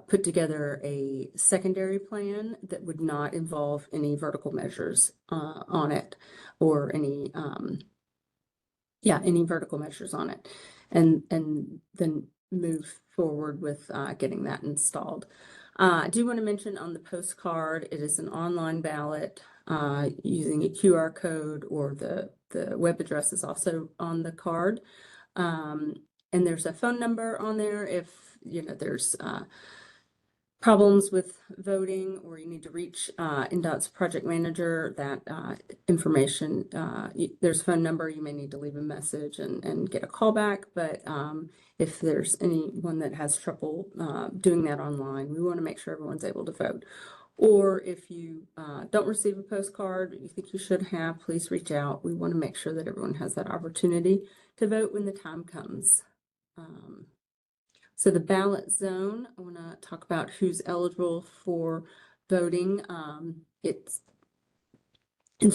put together a secondary plan that would not involve any vertical measures on it, or any vertical measures on it, and then move forward with getting that installed. I do want to mention on the postcard, it is an online ballot using a QR code, or the web address is also on the card. And there's a phone number on there if there's problems with voting, or you need to reach NDOT's project manager. That information, there's a phone number. You may need to leave a message and get a call back. But if there's anyone that has trouble doing that online, we want to make sure everyone's able to vote. Or if you don't receive a postcard, but you think you should have, please reach out. We want to make sure that everyone has that opportunity to vote when the time comes. So the ballot zone, I want to talk about who's eligible for voting. It's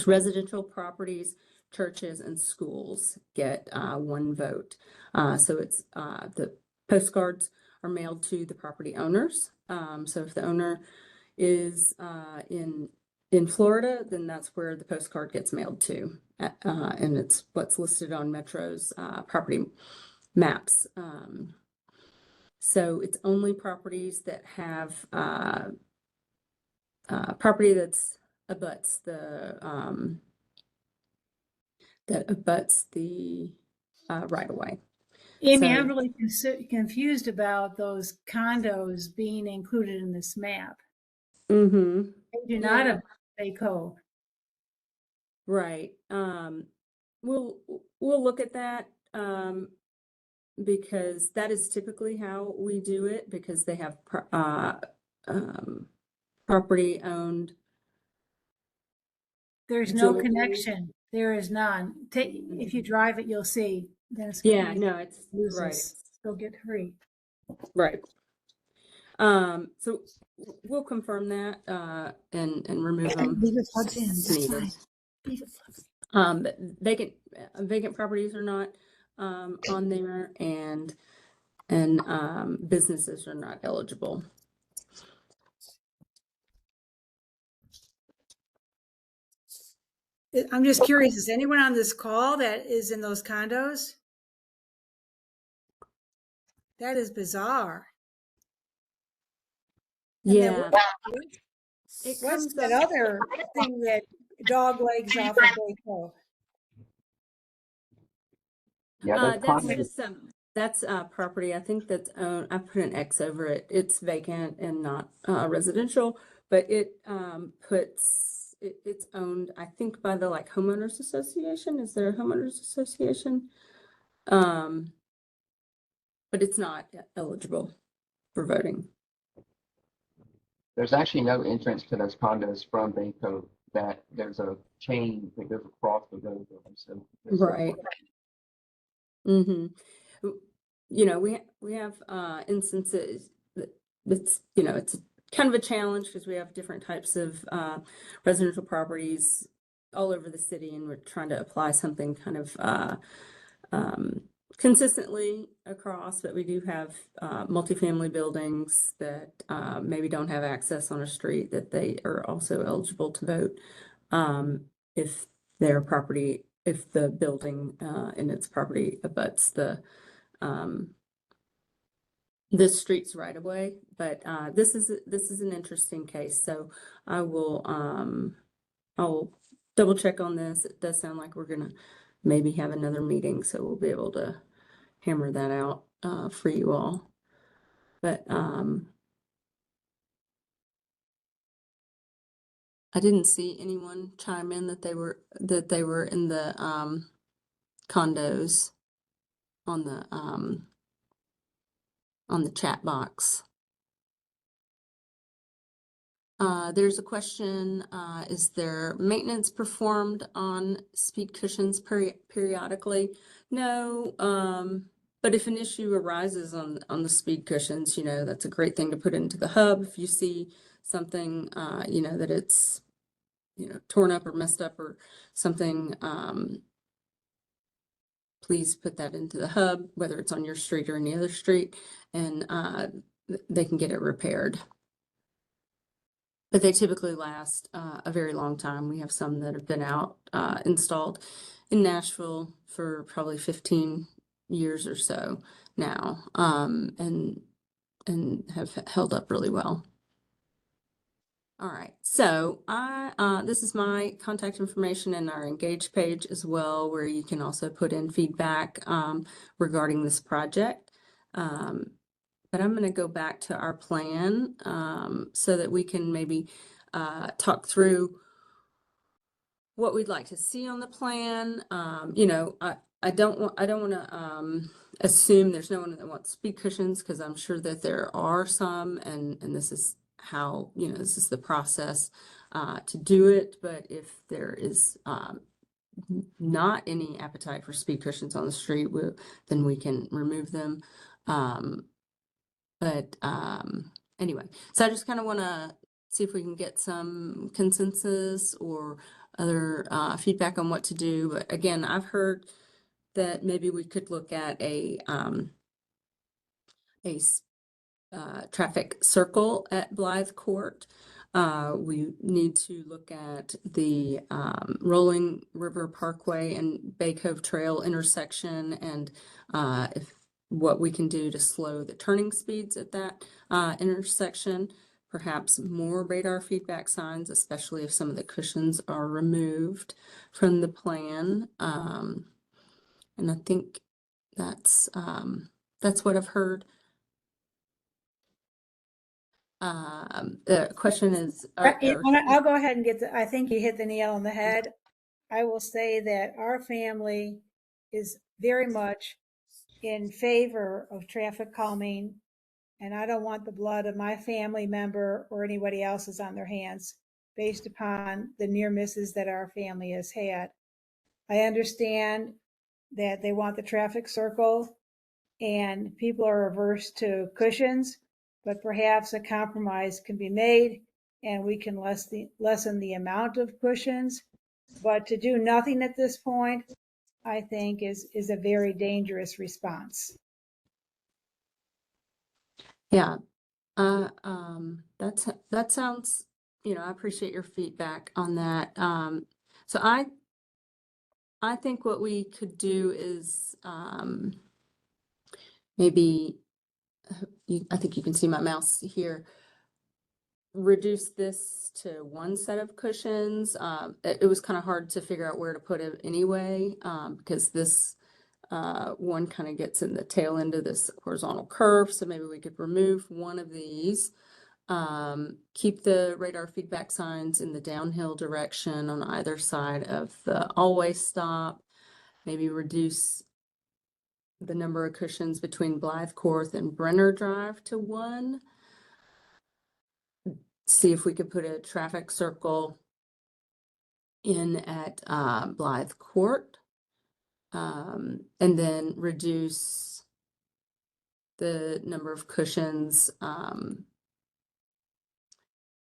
residential properties, churches, and schools get 1 vote. So it's the postcards are mailed to the property owners. So if the owner is in Florida, then that's where the postcard gets mailed to, and it's what's listed on Metro's property maps. So it's only properties that have property that's abuts the right of way. Amy, So- I'm really confused about those condos being included in this map. Mm-hmm. They do not Yeah. have Bay Cove. Right. We'll look at that because that is typically how we do it, because they have property owned. There's no Jewelry. connection. There is none. If you drive it, you'll see. Then it's Yeah, no, it's lose right. this. Go get free. Right. So we'll confirm that and remove them. Leave the plugs in. as That's needed. fine. Leave it plugs. But vacant properties are not on there, and businesses are not eligible. I'm just curious, is anyone on this call that is in those condos? That is bizarre. And then Yeah, what's comes that up. other thing that dog legs off of Bay Cove? Yeah, That's just that's property. I think that's owned. I put an X over it. It's vacant and not residential, but it it's owned, I think, by the like homeowners association. Is there a homeowners association? But it's not eligible for voting. There's actually no entrance to those condos from Bay Cove. That there's a chain that goes across the road there. So Right. Mm-hmm. You know, we have instances that it's, you know, it's kind of a challenge because we have different types of residential properties all over the city, and we're trying to apply something kind of consistently across, but we do have multifamily buildings that maybe don't have access on a street that they are also eligible to vote if their property, if the building in its property abuts this street's right away. But this is an interesting case, so I'll double check on this. It does sound like we're gonna maybe have another meeting, so we'll be able to hammer that out for you all. But I didn't see anyone chime in that they were in the condos on the chat box. There's a question, is there maintenance performed on speed cushions periodically? No, but if an issue arises on the speed cushions, you know, that's a great thing to put into the hub. If you see something, you know, that it's, you know, torn up or messed up or something, please put that into the hub, whether it's on your street or any other street, and they can get it repaired. But they typically last a very long time. We have some that have been out installed in Nashville for probably 15 years or so now, and have held up really well. All right, so this is my contact information and our Engage page as well, where you can also put in feedback regarding this project. But I'm going to go back to our plan so that we can maybe talk through what we'd like to see on the plan. You know, I don't want to assume there's no one that wants speed cushions, because I'm sure that there are some, and this is how, you know, this is the process to do it. But if there is not any appetite for speed cushions on the street, then we can remove them. But anyway, so I just kind of want to see if we can get some consensus or other feedback on what to do. But again, I've heard that maybe we could look at a traffic circle at Blythe Court. We need to look at the Rolling River Parkway and Bay Cove Trail intersection, and if what we can do to slow the turning speeds at that intersection. Perhaps more radar feedback signs, especially if some of the cushions are removed from the plan. And I think that's what I've heard. The question is, I'll go ahead and I think you hit the nail on the head. I will say that our family is very much in favor of traffic calming, and I don't want the blood of my family member or anybody else's on their hands based upon the near misses that our family has had. I understand that they want the traffic circle and people are averse to cushions, but perhaps a compromise can be made and we can lessen the amount of cushions. But to do nothing at this point, I think is a very dangerous response. Yeah, that sounds, you know, I appreciate your feedback on that. So I think what we could do is maybe, I think you can see my mouse here, reduce this to one set of cushions. It was kind of hard to figure out where to put it anyway, because this one kind of gets in the tail end of this horizontal curve. So maybe we could remove one of these Keep the radar feedback signs in the downhill direction on either side of the always stop. Maybe reduce the number of cushions between Blythe Court and Brenner Drive to 1. See if we could put a traffic circle in at Blythe Court. And then reduce the number of cushions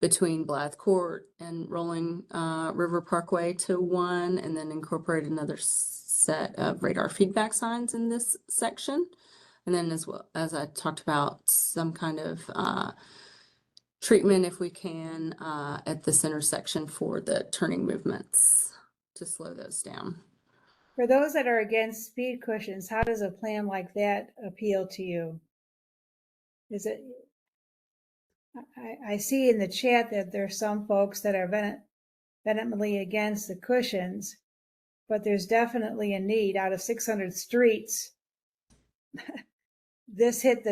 between Blythe Court and Rolling River Parkway to 1, and then incorporate another set of radar feedback signs in this section. And then, as well as I talked about, some kind of treatment, if we can, at this intersection for the turning movements to slow those down. For those that are against speed cushions, how does a plan like that appeal to you? Is it, I see in the chat that there's some folks that are vehemently against the cushions, but there's definitely a need. Out of 600 streets, this hit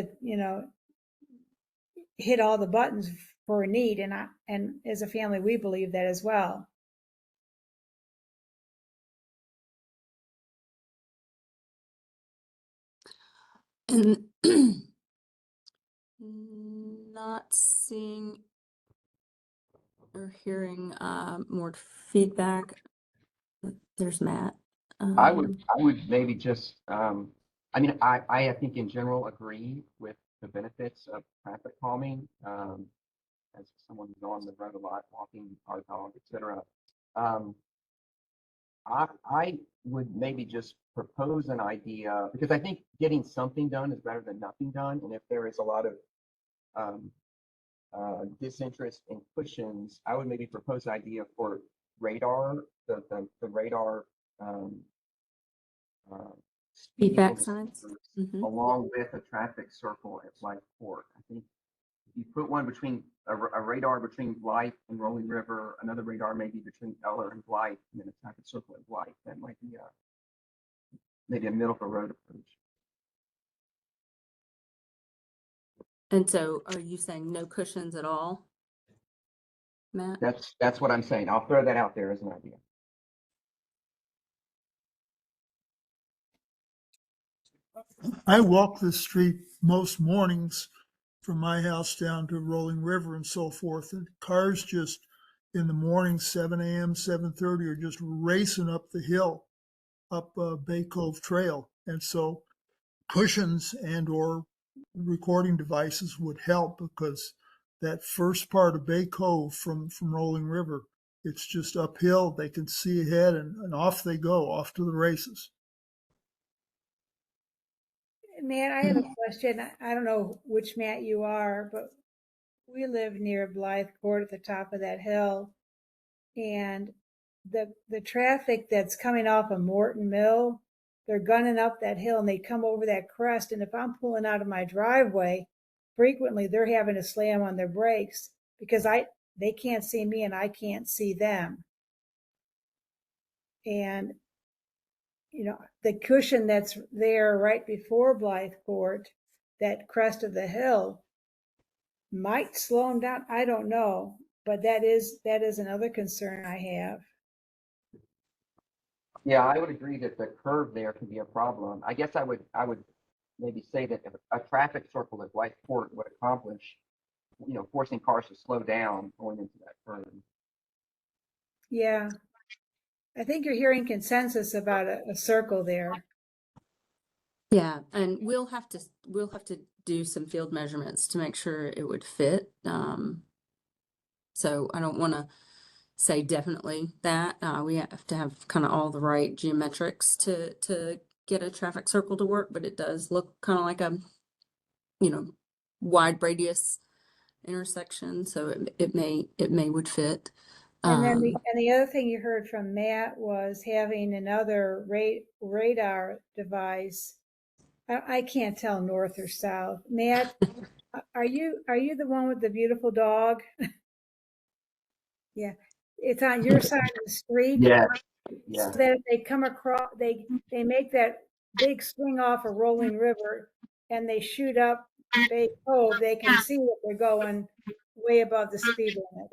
hit all the buttons for a need, and as a family, we believe that as well. And not seeing or hearing more feedback. There's Matt. I would maybe just, I mean, I think in general agree with the benefits of traffic calming. As someone who's on the road a lot, walking our dog, etc. I would maybe just propose an idea, because I think getting something done is better than nothing done. And if there is a lot of disinterest in cushions, I would maybe propose an idea for radar, the radar Feedback signs. along with a traffic circle at Blythe Court. I think if you put one between a radar between Blythe and Rolling River, another radar maybe between Eller and Blythe, and then a traffic circle at Blythe, that might be maybe a middle of the road approach. And so, are you saying no cushions at all, Matt? That's what I'm saying. I'll throw that out there as an idea. I walk this street most mornings from my house down to Rolling River and so forth, and cars just in the morning, 7 a.m., 7:30, are just racing up the hill, up Bay Cove Trail. And so cushions and or recording devices would help, because that first part of Bay Cove from Rolling River, it's just uphill. They can see ahead, and off they go, off to the races. Matt, I have a question. I don't know which Matt you are, but we live near Blythe Court at the top of that hill, and the traffic that's coming off of Morton Mill, they're gunning up that hill and they come over that crest. And if I'm pulling out of my driveway, frequently they're having to slam on their brakes because they can't see me and I can't see them. And the cushion that's there right before Blythe Court, that crest of the hill, might slow them down. I don't know, but that is another concern I have. Yeah, I would agree that the curve there could be a problem. I guess I would maybe say that a traffic circle at Blythe Court would accomplish, forcing cars to slow down going into that curve. Yeah. I think you're hearing consensus about a circle there. Yeah, and we'll have to do some field measurements to make sure it would fit. So I don't want to say definitely that. We have to have kind of all the right geometrics to get a traffic circle to work, but it does look kind of like a wide radius intersection, so it may would fit. And then the other thing you heard from Matt was having another radar device. I can't tell north or south. Matt, are you the one with the beautiful dog? Yeah, it's on your side of the street. Yeah. So that if they come across, they make that big swing off a Rolling River and they shoot up Bay Cove, they can see that they're going way above the speed limit.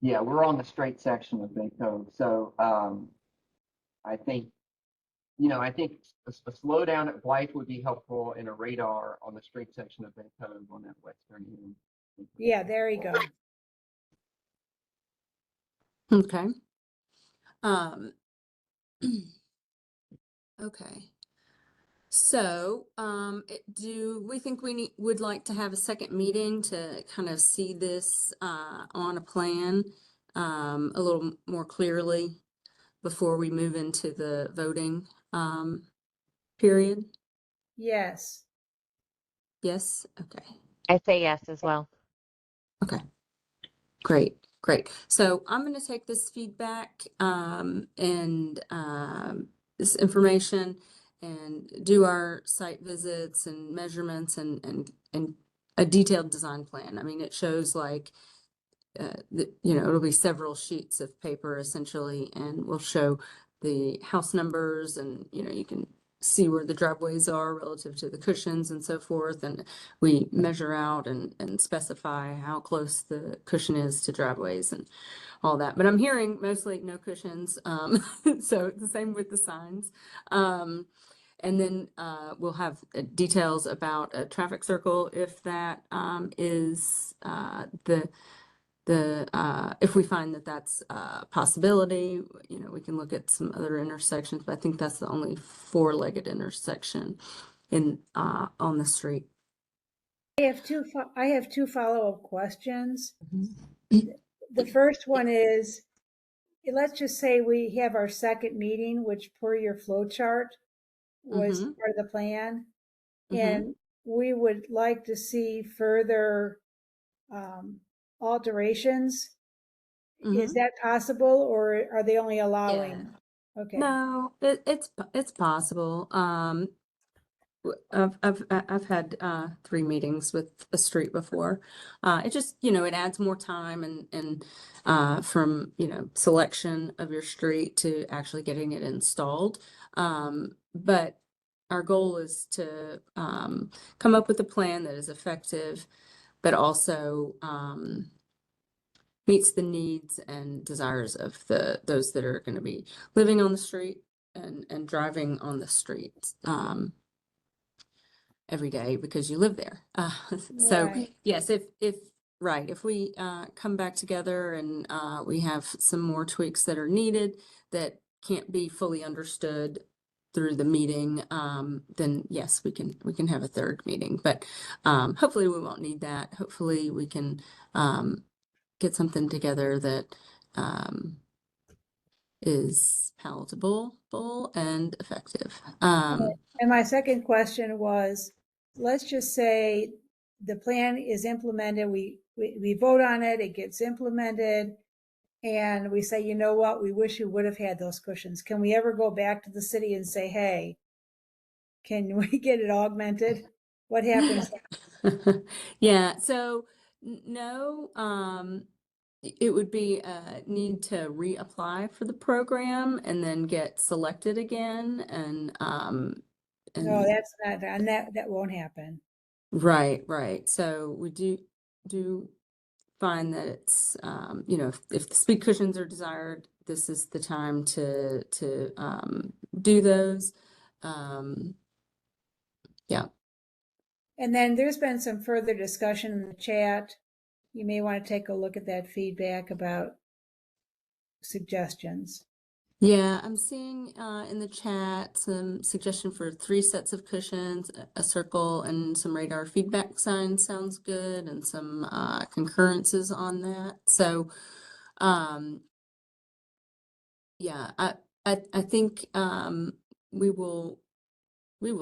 Yeah, we're on the straight section of Bay Cove. So I think, I think a slowdown at Blythe would be helpful, and a radar on the straight section of Bay Cove on that western end. Yeah, there you go. Okay. Um, okay. So, do we think we would like to have a second meeting to kind of see this on a plan a little more clearly before we move into the voting period? Yes. Yes? Okay. I say yes as well. Okay. Great. Great. So I'm going to take this feedback and this information and do our site visits and measurements and a detailed design plan. I mean, it shows like, it'll be several sheets of paper essentially, and we'll show the house numbers and, you can see where the driveways are relative to the cushions and so forth. And we measure out and specify how close the cushion is to driveways and all that. But I'm hearing mostly no cushions. So it's the same with the signs. And then we'll have details about a traffic circle if that is if we find that that's a possibility, we can look at some other intersections, but I think that's the only four-legged intersection on the street. I have two follow-up questions. The first one is, let's just say we have our second meeting, which per your flow chart was part of the plan. And we would like to see further alterations. Is that possible, or are they only allowing? Yeah. Okay. No, it's possible. I've had 3 meetings with a street before. It just, it adds more time and from, selection of your street to actually getting it installed. But our goal is to come up with a plan that is effective, but also meets the needs and desires of those that are going to be living on the street and driving on the street every day because you live there. So Right. yes, if we come back together and we have some more tweaks that are needed that can't be fully understood through the meeting, then yes, we can have a third meeting. But hopefully we won't need that. Hopefully we can get something together that is palatable and effective. And my second question was, let's just say the plan is implemented, we vote on it, it gets implemented, and we say, you know what, we wish we would have had those cushions. Can we ever go back to the city and say, hey, can we get it augmented? What happens? Yeah, so no, it would be a need to reapply for the program and then get selected again No, that's not, and that won't happen. Right. So we do find that it's if the speed cushions are desired, this is the time to do those. Yeah. And then there's been some further discussion in the chat. You may want to take a look at that feedback about suggestions. Yeah, I'm seeing in the chat some suggestion for 3 sets of cushions, a circle, and some radar feedback signs sounds good, and some concurrences on that. So, yeah, I think we will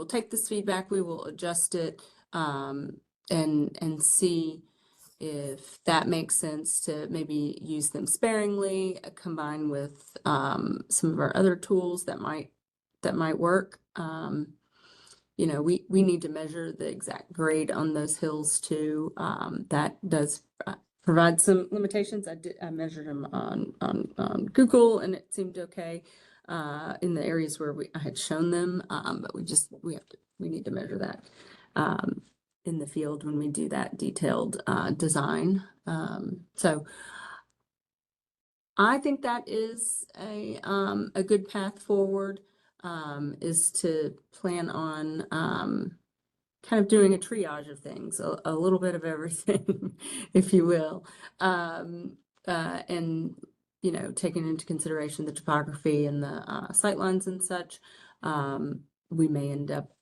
take this feedback, we will adjust it, and see if that makes sense to maybe use them sparingly, combined with some of our other tools that might work. We need to measure the exact grade on those hills too. That does provide some limitations. I measured them on Google, and it seemed okay in the areas where I had shown them, but we need to measure that. in the field when we do that detailed design. So I think that is a good path forward, is to plan on kind of doing a triage of things, a little bit of everything, if you will, and taking into consideration the topography and the sightlines and such. We may end up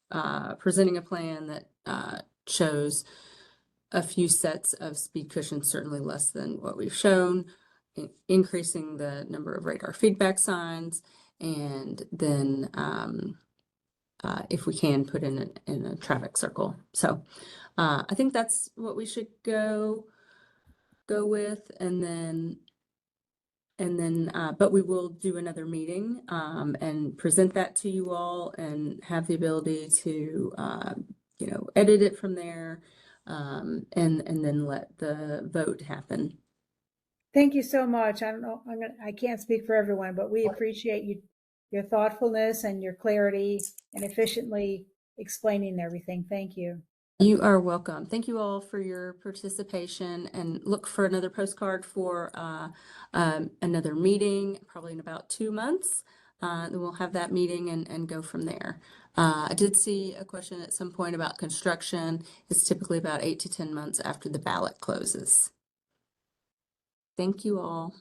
presenting a plan that shows a few sets of speed cushions, certainly less than what we've shown, increasing the number of radar feedback signs, and then if we can, put in a traffic circle. So I think that's what we should go with, and then but we will do another meeting and present that to you all, and have the ability to edit it from there, and then let the vote happen. Thank you so much. I don't know, I can't speak for everyone, but we appreciate your thoughtfulness and your clarity and efficiently explaining everything. Thank you. You are welcome. Thank you all for your participation, and look for another postcard for another meeting, probably in about 2 months. Then we'll have that meeting and go from there. I did see a question at some point about construction. It's typically about 8 to 10 months after the ballot closes. Thank you all.